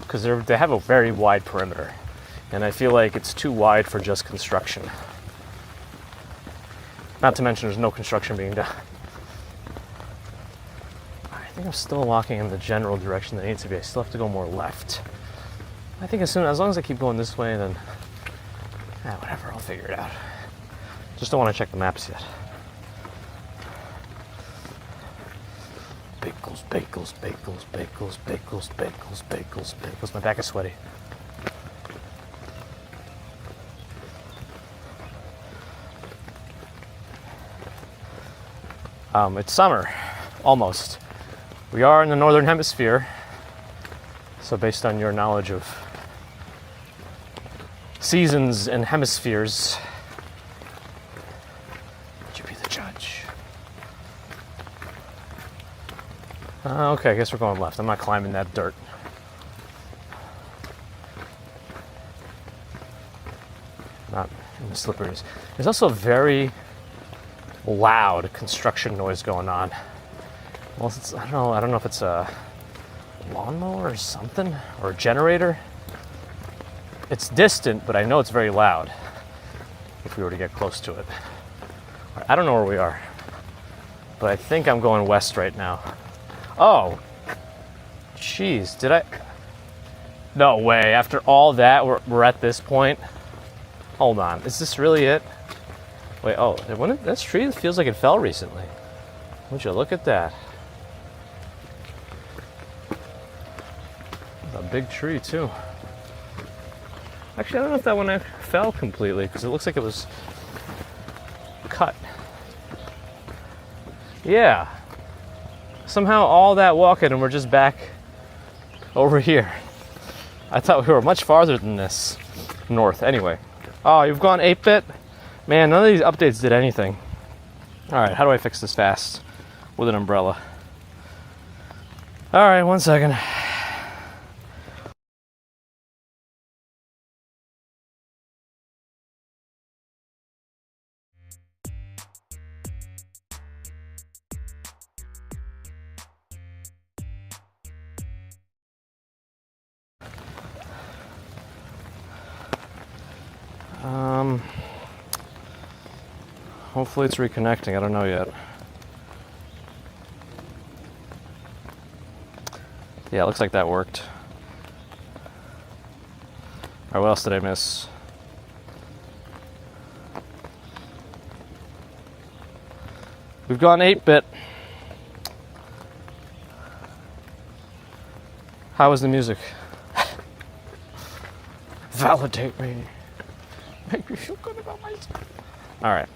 Because they have a very wide perimeter, and I feel like it's too wide for just construction. Not to mention there's no construction being done. I think I'm still walking in the general direction that needs to be. I still have to go more left. I think as long as I keep going this way, then whatever, I'll figure it out. Just don't want to check the maps yet. Bagels, bagels, bagels, bagels, bagels, bagels, bagels, bagels. My back is sweaty. It's summer, almost. We are in the northern hemisphere, so based on your knowledge of seasons and hemispheres, you be the judge. Okay, I guess we're going left. I'm not climbing that dirt. Not in the slipperies. There's also a very loud construction noise going on. Well, I don't know if it's a lawnmower or something, or a generator. It's distant, but I know it's very loud if we were to get close to it. I don't know where we are, but I think I'm going west right now. Oh, jeez, did I? No way, after all that, we're at this point. Hold on, is this really it? Wait, oh, that tree feels like it fell recently. Would you look at that? big tree too. Actually, I don't know if that one fell completely because it looks like it was cut. Yeah. Somehow all that walking and we're just back over here. I thought we were much farther than this north. Anyway. Oh, you've gone 8-bit? Man, none of these updates did anything. Alright, how do I fix this fast with an umbrella? Alright, 1 second. Hopefully it's reconnecting. I don't know yet. Yeah, it looks like that worked. Alright, what else did I miss? We've gone 8-bit. How was the music? Validate me. Make me feel good about myself. Alright.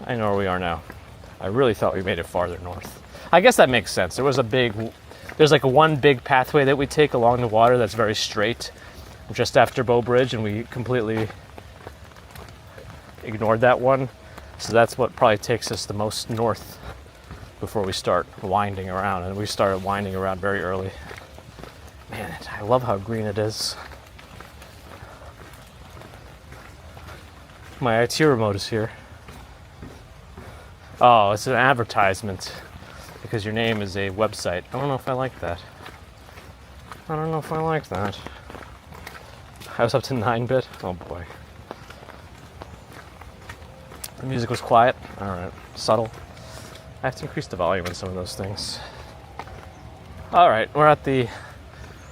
I know where we are now. I really thought we made it farther north. I guess that makes sense. There's like one big pathway that we take along the water that's very straight just after Bow Bridge, and we completely ignored that one. So that's what probably takes us the most north before we start winding around. And we started winding around very early. Man, I love how green it is. My IT remote is here. Oh, it's an advertisement because your name is a website. I don't know if I like that. I don't know if I like that. I was up to 9-bit. Oh boy. The music was quiet. Alright. Subtle. I have to increase the volume on some of those things. Alright, we're at the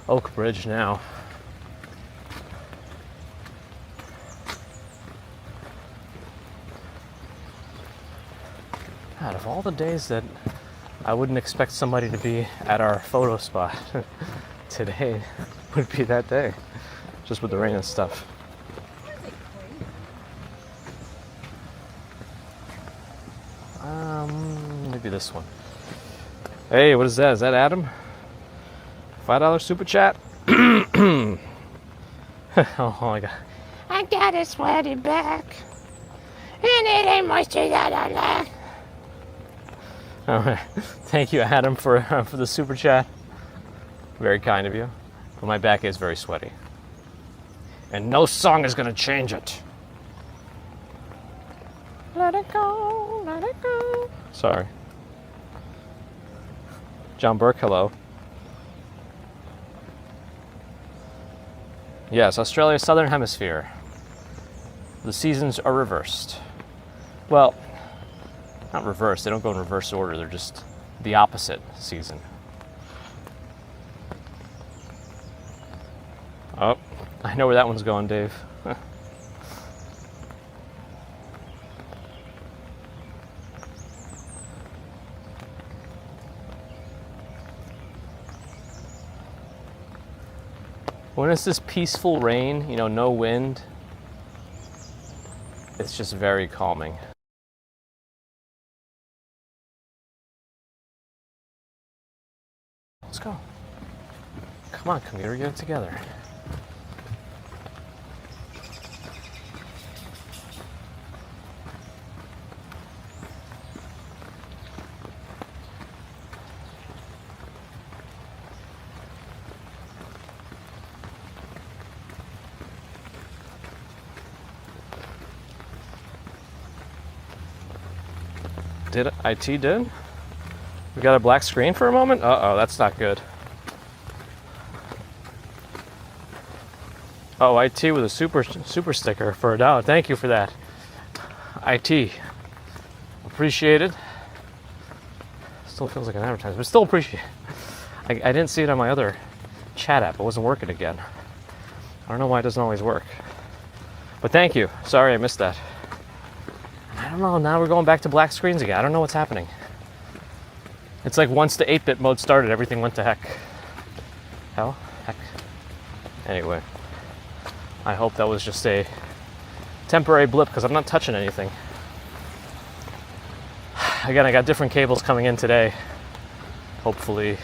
Oak Bridge now. Out of all the days that I wouldn't expect somebody to be at our photo spot, today would be that day, just with the rain and stuff. Maybe this one. Hey, what is that? Is that Adam? $5 super chat? Oh my god. I got a sweaty back, and it ain't moisture that I like. All right. Thank you, Adam, for the super chat. Very kind of you. But my back is very sweaty. And no song is going to change it. Let it go, let it go. Sorry. John Burke, hello. Yes, Australia's southern hemisphere. The seasons are reversed. Well, not reversed. They don't go in reverse order. They're just the opposite season. Oh, I know where that one's going, Dave. When it's this peaceful rain, no wind, it's just very calming. Let's go. Come on, commuter, get it together. Did IT did? We got a black screen for a moment? Uh-oh, that's not good. Oh, IT with a super sticker for $1. Thank you for that. IT. Appreciated. Still feels like an advertisement, but still appreciate it. I didn't see it on my other chat app. It wasn't working again. I don't know why it doesn't always work. But thank you. Sorry I missed that. I don't know, now we're going back to black screens again. I don't know what's happening. It's like once the 8-bit mode started, everything went to heck. Hell? heck? Anyway, I hope that was just a temporary blip because I'm not touching anything. Again, I got different cables coming in today. Hopefully.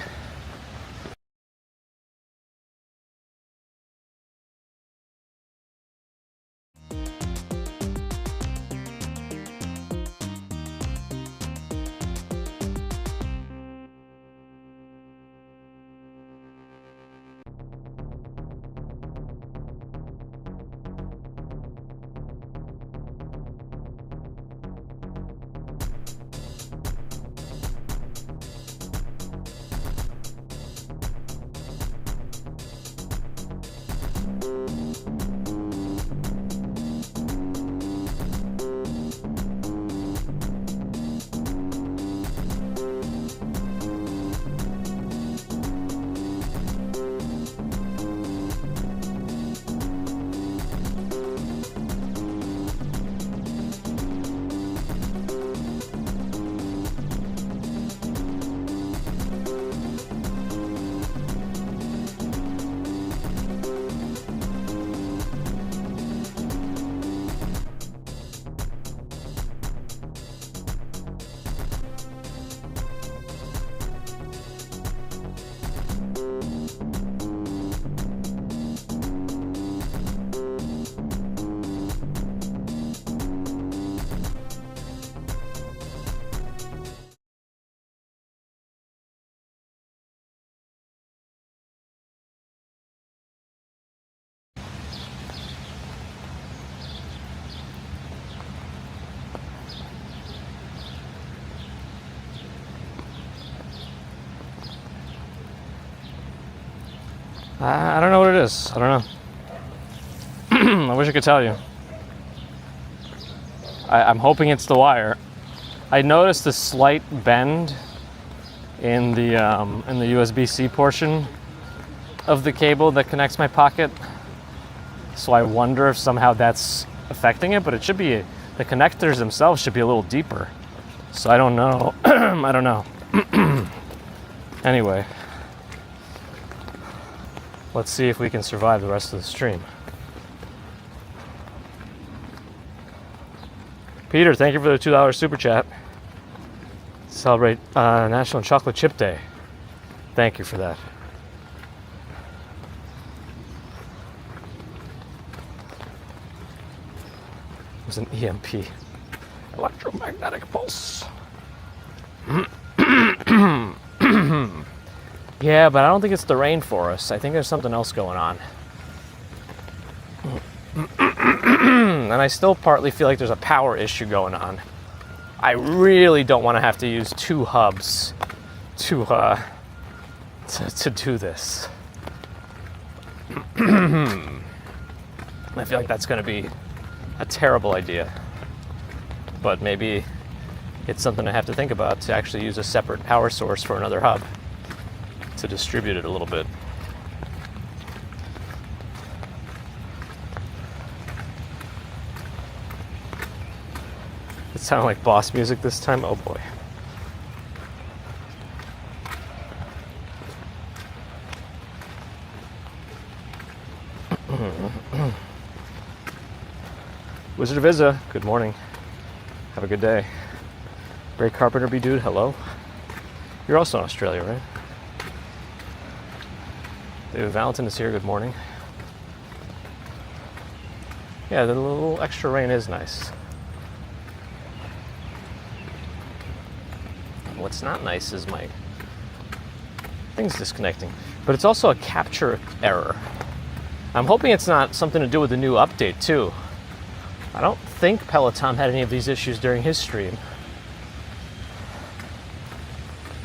I don't know what it is. I don't know. I wish I could tell you. I'm hoping it's the wire. I noticed a slight bend in the USB-C portion of the cable that connects my pocket. So I wonder if somehow that's affecting it, but it should be, the connectors themselves should be a little deeper. So I don't know. I don't know. Anyway. Let's see if we can survive the rest of the stream. Peter, thank you for the $2 super chat. Celebrate National Chocolate Chip Day. Thank you for that. It was an EMP. Electromagnetic pulse. Yeah, but I don't think it's the rainforest. I think there's something else going on. And I still partly feel like there's a power issue going on. I really don't want to have to use two hubs to do this. I feel like that's going to be a terrible idea. But maybe it's something I have to think about, to actually use a separate power source for another hub to distribute it a little bit. It sounded like boss music this time. Oh boy. Wizard of Izza, good morning. Have a good day. Great Carpenter B dude, hello. You're also in Australia, right? David Valentin is here, good morning. Yeah, the little extra rain is nice. What's not nice is my thing's disconnecting. But it's also a capture error. I'm hoping it's not something to do with the new update too. I don't think Peloton had any of these issues during his stream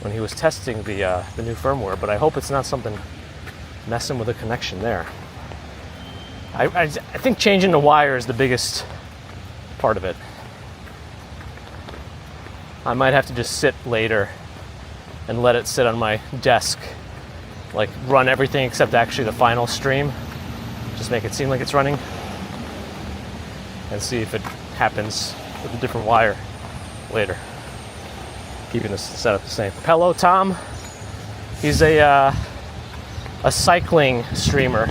when he was testing the new firmware, but I hope it's not something messing with the connection there. I think changing the wire is the biggest part of it. I might have to just sit later and let it sit on my desk, like run everything except actually the final stream, just make it seem like it's running, and see if it happens with a different wire later. Keeping this setup the same. Hello, Tom. He's a a cycling streamer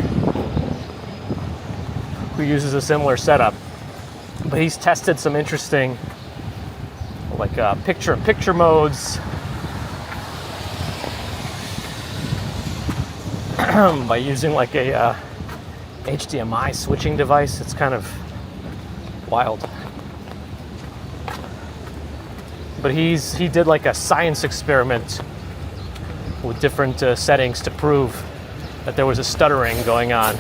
who uses a similar setup, but he's tested some interesting like picture-in-picture modes by using like a HDMI switching device. It's kind of wild. But he did like a science experiment with different settings to prove that there was a stuttering going on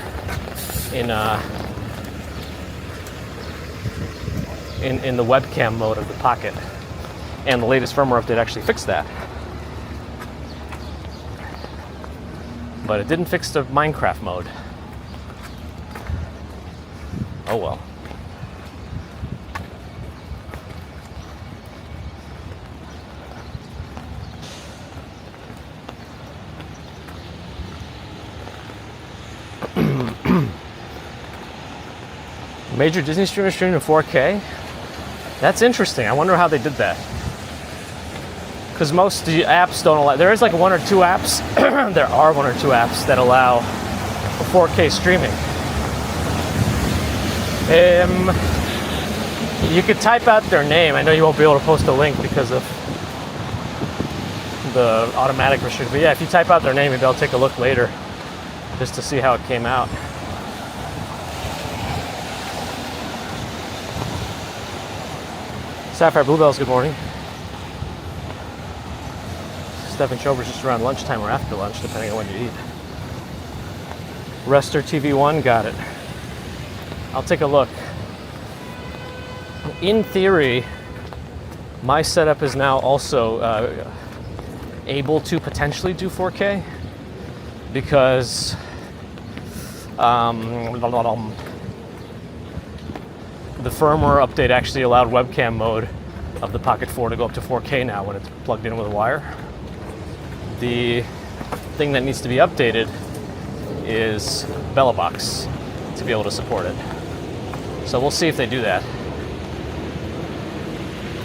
in the webcam mode of the Pocket. And the latest firmware update actually fixed that. But it didn't fix the Minecraft mode. Oh well. Major Disney streamer streamed in 4K? That's interesting. I wonder how they did that. Because most of the apps don't allow. There is like one or two apps. There are one or two apps that allow 4K streaming. You could type out their name. I know you won't be able to post a link because of the automatic restriction. But yeah, if you type out their name, maybe I'll take a look later just to see how it came out. Sapphire Bluebells, good morning. Stephen Chover's just around lunchtime or after lunch, depending on when you eat. Rester TV1, got it. I'll take a look. In theory, my setup is now also able to potentially do 4K because the firmware update actually allowed webcam mode of the Pocket 4 to go up to 4K now when it's plugged in with a wire. The thing that needs to be updated is BellaBox to be able to support it. So we'll see if they do that.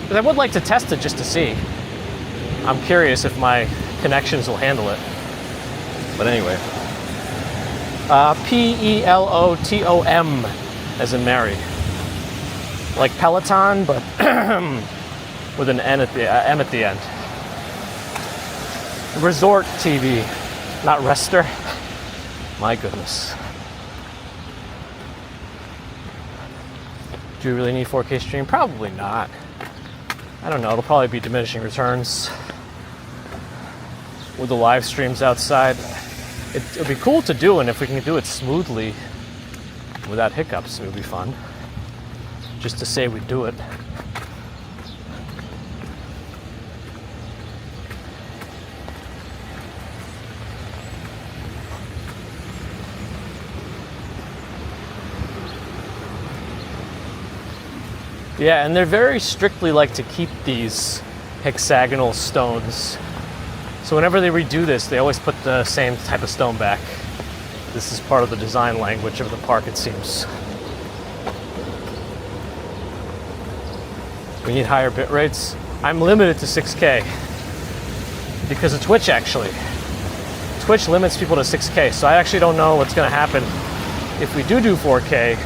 But I would like to test it just to see. I'm curious if my connections will handle it. But anyway. Pelotom as in Mary. Like Peloton, but with an M at the end. Resort TV, not Rester. My goodness. Do you really need 4K stream? Probably not. I don't know, it'll probably be diminishing returns with the live streams outside. It'd be cool to do, and if we can do it smoothly without hiccups, it would be fun. Just to say we do it. Yeah, and they're very strictly like to keep these hexagonal stones. So whenever they redo this, they always put the same type of stone back. This is part of the design language of the park, it seems. We need higher bit rates. I'm limited to 6K because of Twitch, actually. Twitch limits people to 6K, so I actually don't know what's going to happen if we do 4K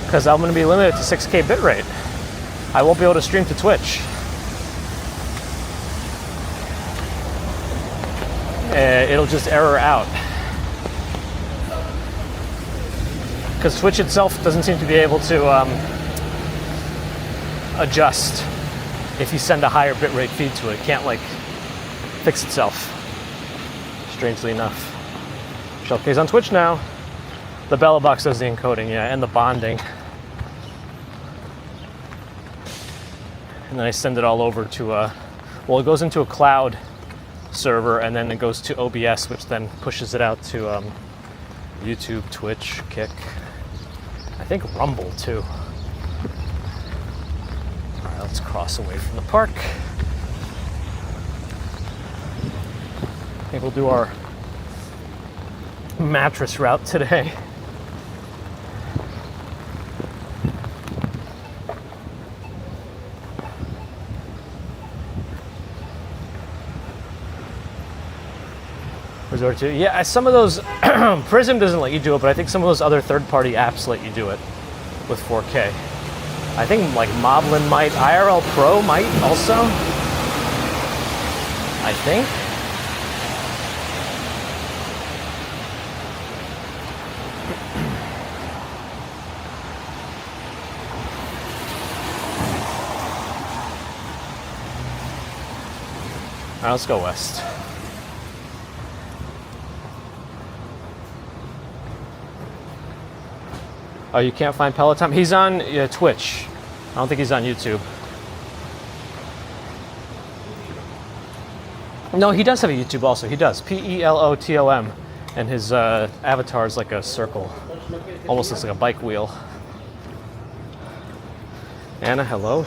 because I'm going to be limited to 6K bit rate. I won't be able to stream to Twitch. It'll just error out. Because Twitch itself doesn't seem to be able to adjust if you send a higher bitrate feed to it. It can't like fix itself, strangely enough. Shellcase on Twitch now. The BellaBox does the encoding, yeah, and the bonding. And then I send it all over to well, it goes into a cloud server and then it goes to OBS, which then pushes it out to YouTube, Twitch, Kick, I think Rumble too. All right, let's cross away from the park. I think we'll do our mattress route today. resort to. Yeah, some of those, Prism doesn't let you do it, but I think some of those other third-party apps let you do it with 4K. I think like Moblin might, IRL Pro might also, I think. All right, let's go west. Oh, you can't find Peloton? He's on Twitch. I don't think he's on YouTube. No, he does have a YouTube also. He does. Pelotom. And his avatar is like a circle. Almost looks like a bike wheel. Anna, hello.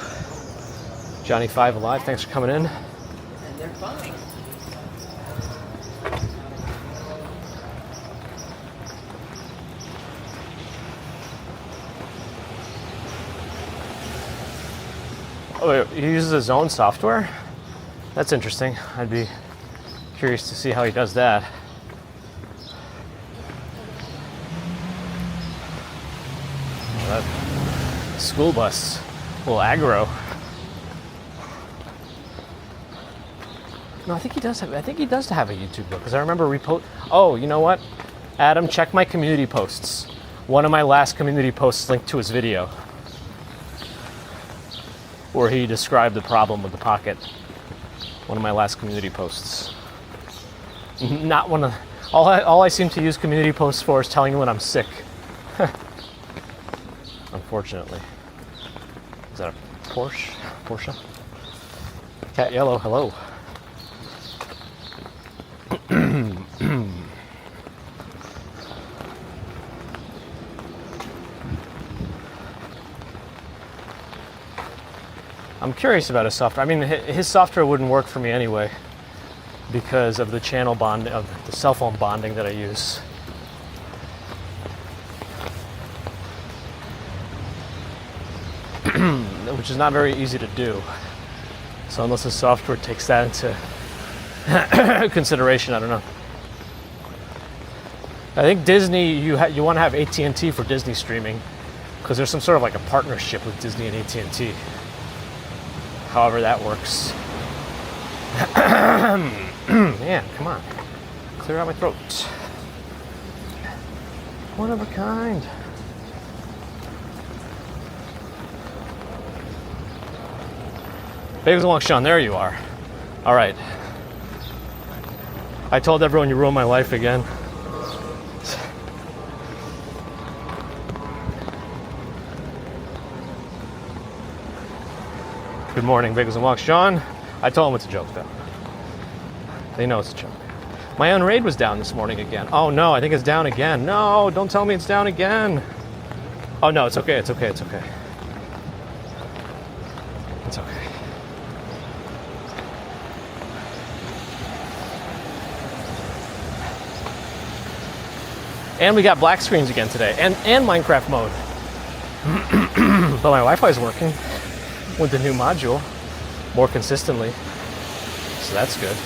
Johnny5 Alive, thanks for coming in. And they're fine. Oh, he uses his own software? That's interesting. I'd be curious to see how he does that. Oh, that school bus, a little aggro. No, I think he does have a YouTube though, because I remember oh, you know what? Adam, check my community posts. One of my last community posts linked to his video, where he described the problem with the Pocket. One of my last community posts. Not one of all I seem to use community posts for is telling you when I'm sick. Unfortunately. Is that a Porsche? Cat Yellow, hello. I'm curious about his software. I mean, his software wouldn't work for me anyway because of the channel bond, of the cell phone bonding that I use. Which is not very easy to do. So unless the software takes that into consideration, I don't know. I think Disney, you want to have AT&T for Disney streaming because there's some sort of like a partnership with Disney and AT&T. However that works. Man, come on. Clear out my throat. One of a kind. Bagels along, Sean, there you are. All right. I told everyone you ruined my life again. Good morning, Bagels and Walks. Sean, I told them it's a joke, though. They know it's a joke. My own raid was down this morning again. Oh, no, I think it's down again. No, don't tell me it's down again. Oh, no, it's okay, it's okay, it's okay. It's okay. And we got black screens again today, and Minecraft mode. But my Wi-Fi's working with the new module more consistently, so that's good.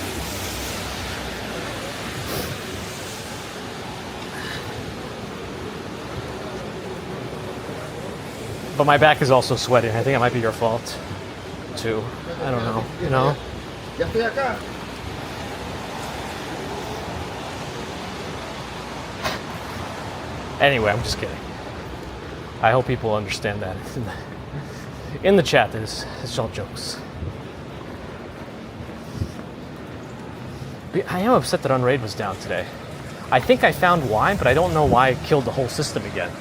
But my back is also sweating. I think it might be your fault too. I don't know, you know? Anyway, I'm just kidding. I hope people understand that. In the chat, it's all jokes. I am upset that Unraid was down today. I think I found why, but I don't know why it killed the whole system again.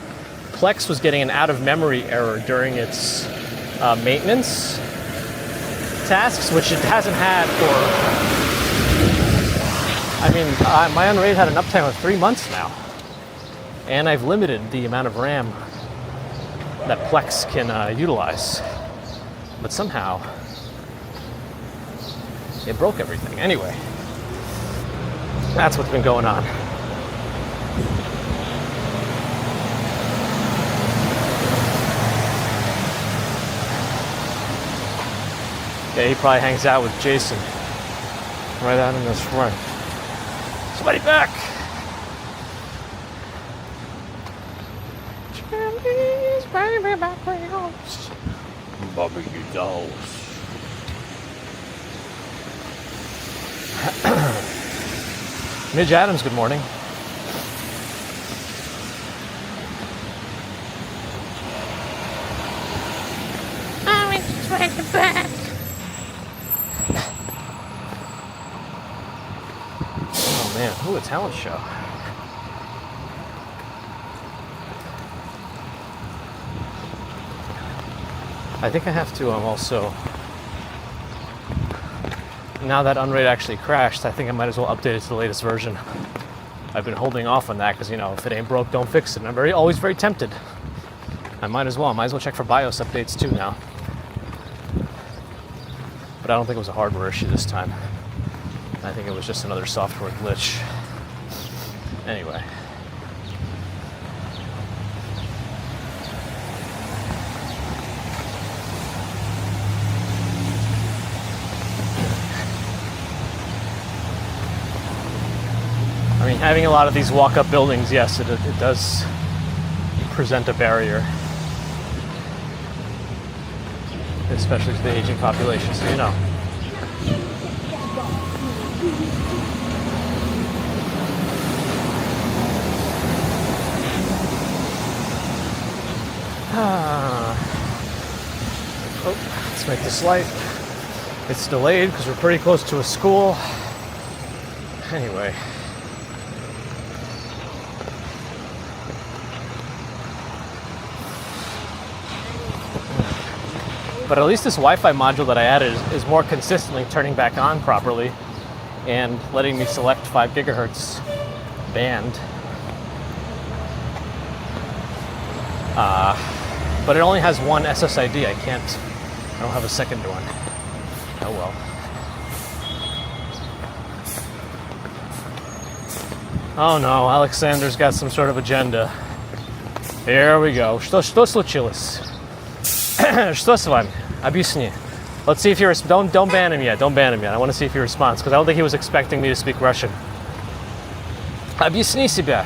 Plex was getting an out-of-memory error during its maintenance tasks, which it hasn't had for... I mean, my Unraid had an uptime of 3 months now. And I've limited the amount of RAM that Plex can utilize. But somehow, it broke everything. Anyway, that's what's been going on. Yeah, he probably hangs out with Jason right out in this front. Somebody back! Chinese baby backgrounds. Barbecue dolls. Midge Adams, good morning. I'm just back. Oh man, ooh, a talent show. I think I have to also, now that Unraid actually crashed, I think I might as well update it to the latest version. I've been holding off on that because, you know, if it ain't broke, don't fix it. And I'm always very tempted. I might as well check for BIOS updates too now. But I don't think it was a hardware issue this time. I think it was just another software glitch. Anyway. I mean, having a lot of these walk-up buildings, yes, it does present a barrier. Especially to the aging population, so you know. Oh, let's make this light. It's delayed because we're pretty close to a school. Anyway. But at least this Wi-Fi module that I added is more consistently turning back on properly and letting me select 5 gigahertz band. But it only has one SSID. I don't have a second one. Oh well. Oh no, Alexander's got some sort of agenda. Here we go. Что случилось? Что с вами? Объясни. Let's see if you're... Don't ban him yet. Don't ban him yet. I want to see if he responds, because I don't think he was expecting me to speak Russian. Объясни себя.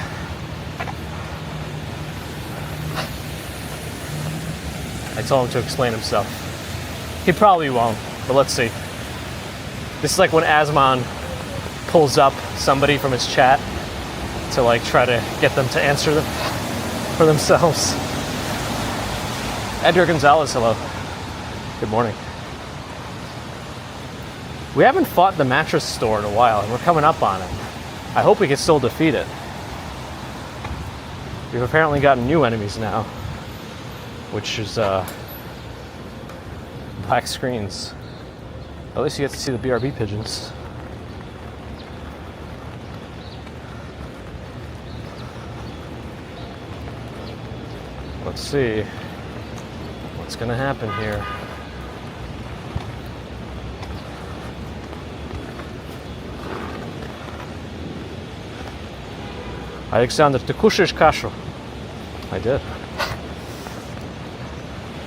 I told him to explain himself. He probably won't, but let's see. This is like when Asmon pulls up somebody from his chat to like try to get them to answer them for themselves. Edgar Gonzalez, hello. Good morning. We haven't fought the mattress store in a while, and we're coming up on it. I hope we can still defeat it. We've apparently gotten new enemies now, which is black screens. At least you get to see the BRB pigeons. Let's see what's gonna happen here. Alexander, ты кушаешь кашу? I did.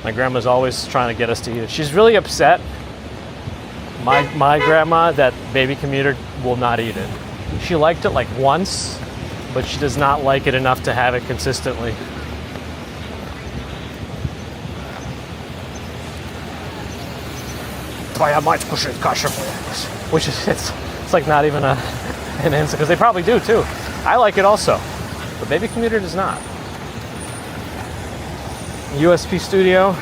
My grandma's always trying to get us to eat it. She's really upset, my grandma, that Baby Commuter will not eat it. She liked it like once, but she does not like it enough to have it consistently. Твоя мать кушает кашу. Which is, it's like not even an answer, because they probably do too. I like it also, but Baby Commuter does not. USP Studio,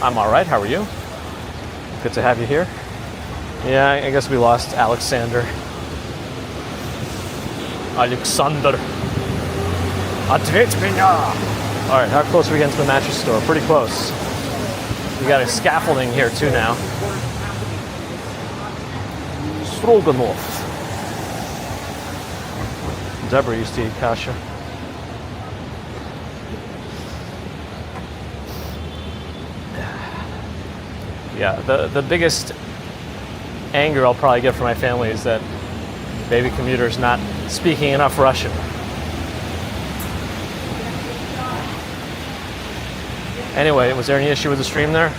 I'm all right. How are you? Good to have you here. Yeah, I guess we lost Alexander. Alexander. Ответь меня! All right, how close are we getting to the mattress store? Pretty close. We got a scaffolding here too now. Stroganov. Deborah used to eat kasha. Yeah, the biggest anger I'll probably get from my family is that Baby Commuter's not speaking enough Russian. Anyway, was there any issue with the stream there?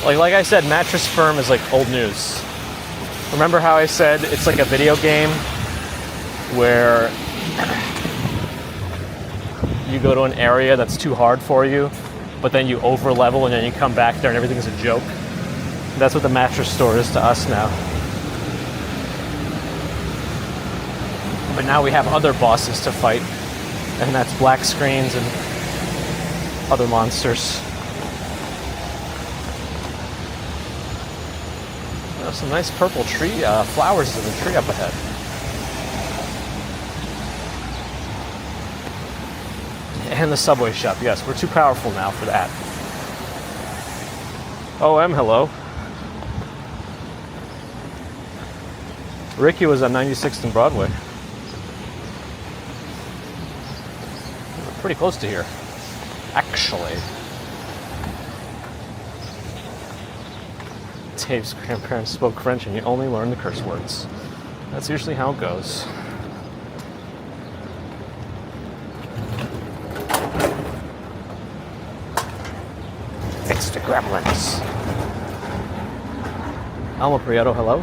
Like I said, Mattress Firm is like old news. Remember how I said it's like a video game where you go to an area that's too hard for you, but then you over level and then you come back there and everything's a joke? That's what the mattress store is to us now. But now we have other bosses to fight, and that's black screens and other monsters. There's some nice purple tree flowers in the tree up ahead. And the subway shop, yes, we're too powerful now for that. Hello. Ricky was on 96th and Broadway. We're pretty close to here, actually. Dave's grandparents spoke French and you only learn the curse words. That's usually how it goes. It's the gremlins. Alma Prieto, hello.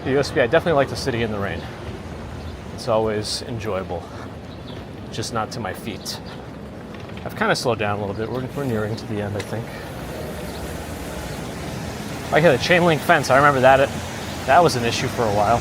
The USB, I definitely like the city in the rain. It's always enjoyable. Just not to my feet. I've kind of slowed down a little bit. We're nearing to the end, I think. I hit a chain link fence. I remember that was an issue for a while.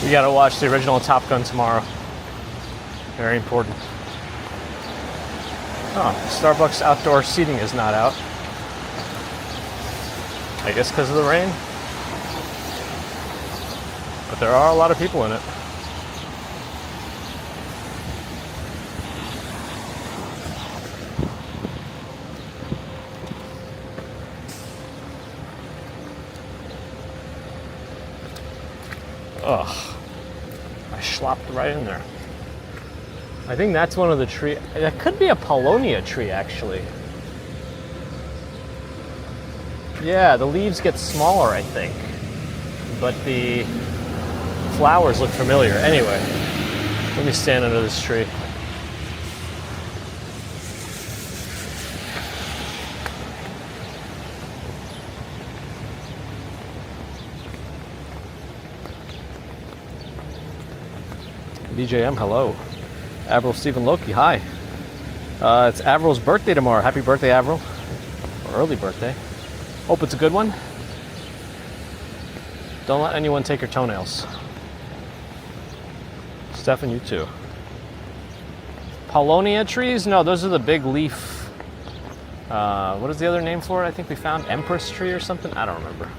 You gotta watch the original Top Gun tomorrow. Very important. Oh, Starbucks outdoor seating is not out. I guess because of the rain. But there are a lot of people in it. Ugh. I slopped right in there. I think that's one of the trees. That could be a Paulownia tree, actually. Yeah, the leaves get smaller, I think. But the flowers look familiar. Anyway, let me stand under this tree. DJM, hello. Avril Stephen Loki, hi. It's Avril's birthday tomorrow. Happy birthday, Avril. Or early birthday. Hope it's a good one. Don't let anyone take your toenails. Stefan, you too. Paulownia trees? No, those are the big leaf. What is the other name for it? I think we found Empress tree or something. I don't remember.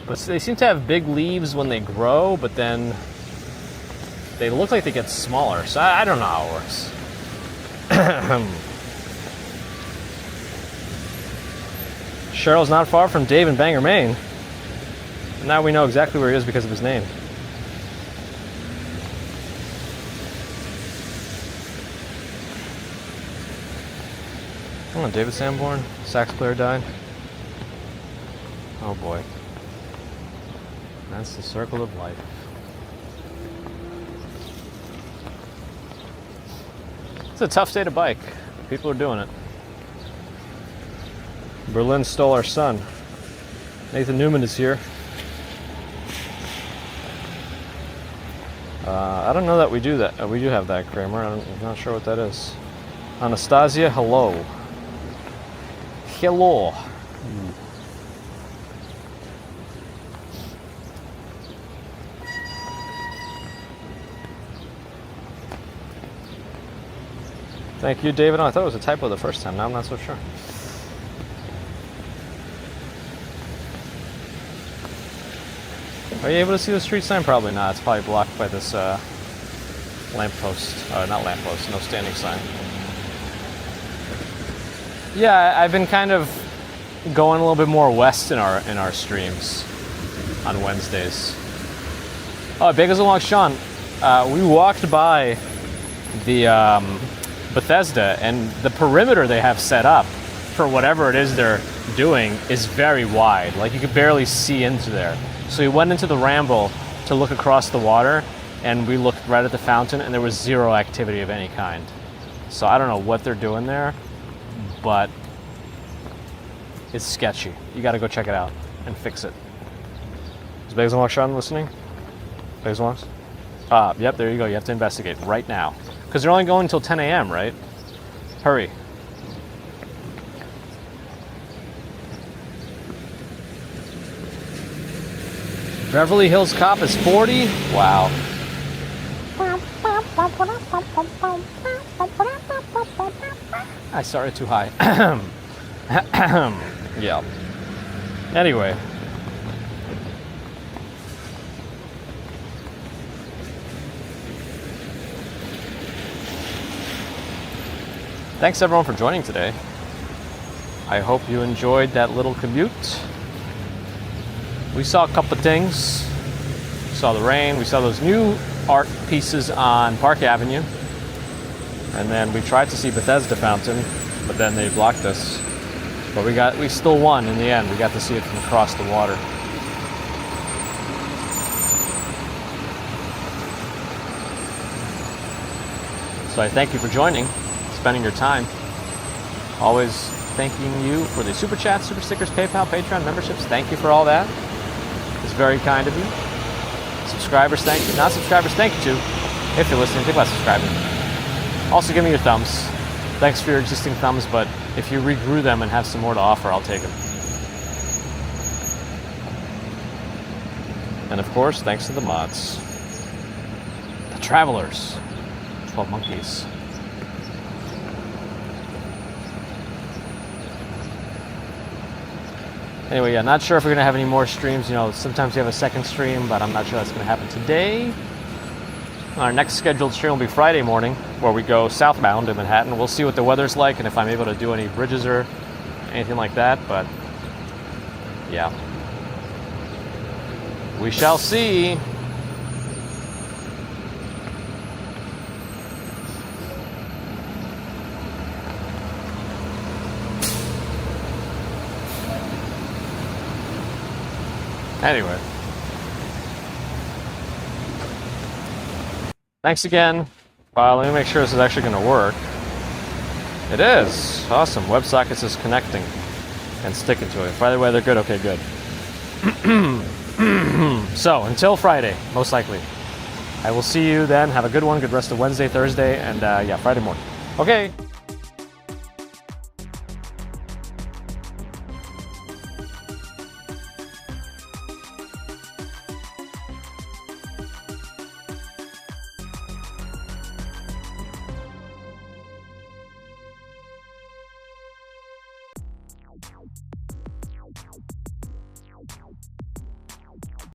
But they seem to have big leaves when they grow, but then they look like they get smaller, so I don't know how it works. Cheryl's not far from Dave in Bangor, Maine. Now we know exactly where he is because of his name. Oh, David Sanborn, sax player, died. Oh boy. That's the circle of life. It's a tough day to bike. People are doing it. Berlin stole our sun. Nathan Newman is here. I don't know that we do that. We do have that, Kramer. I'm not sure what that is. Anastasia, hello. Hello. Thank you, David. Oh, I thought it was a typo the first time. Now I'm not so sure. Are you able to see the street sign? Probably not. It's probably blocked by this lamppost. Not lamppost, no standing sign. Yeah, I've been kind of going a little bit more west in our streams on Wednesdays. Oh, Bagels Along Sean. We walked by the Bethesda, and the perimeter they have set up for whatever it is they're doing is very wide. Like, you could barely see into there. So we went into the Ramble to look across the water, and we looked right at the fountain, and there was zero activity of any kind. So I don't know what they're doing there, but it's sketchy. You got to go check it out and fix it. Is Bagels Along Sean listening? Bagels Alongs? Yep, there you go. You have to investigate right now. Because they're only going until 10 a.m., right? Hurry. Beverly Hills Cop is 40? Wow. I started too high. Yeah. Anyway. Thanks everyone for joining today. I hope you enjoyed that little commute. We saw a couple of things. We saw the rain, we saw those new art pieces on Park Avenue. And then we tried to see Bethesda Fountain, but then they blocked us. But we still won in the end. We got to see it from across the water. So I thank you for joining, spending your time. Always thanking you for the super chats, super stickers, PayPal, Patreon memberships. Thank you for all that. It's very kind of you. Subscribers, thank you. Not subscribers, thank you too. If you're listening, think about subscribing. Also, give me your thumbs. Thanks for your existing thumbs, but if you regrew them and have some more to offer, I'll take them. And of course, thanks to the mods. The Travelers. 12 Monkeys. Anyway, yeah, not sure if we're going to have any more streams. You know, sometimes we have a second stream, but I'm not sure that's going to happen today. Our next scheduled stream will be Friday morning, where we go southbound in Manhattan. We'll see what the weather's like and if I'm able to do any bridges or anything like that, but yeah. We shall see. Anyway. Thanks again. Let me make sure this is actually going to work. It is. Awesome. WebSockets is connecting and sticking to it. By the way, they're good. Okay, good. So, until Friday, most likely. I will see you then. Have a good one. Good rest of Wednesday, Thursday, and yeah, Friday morning. Okay.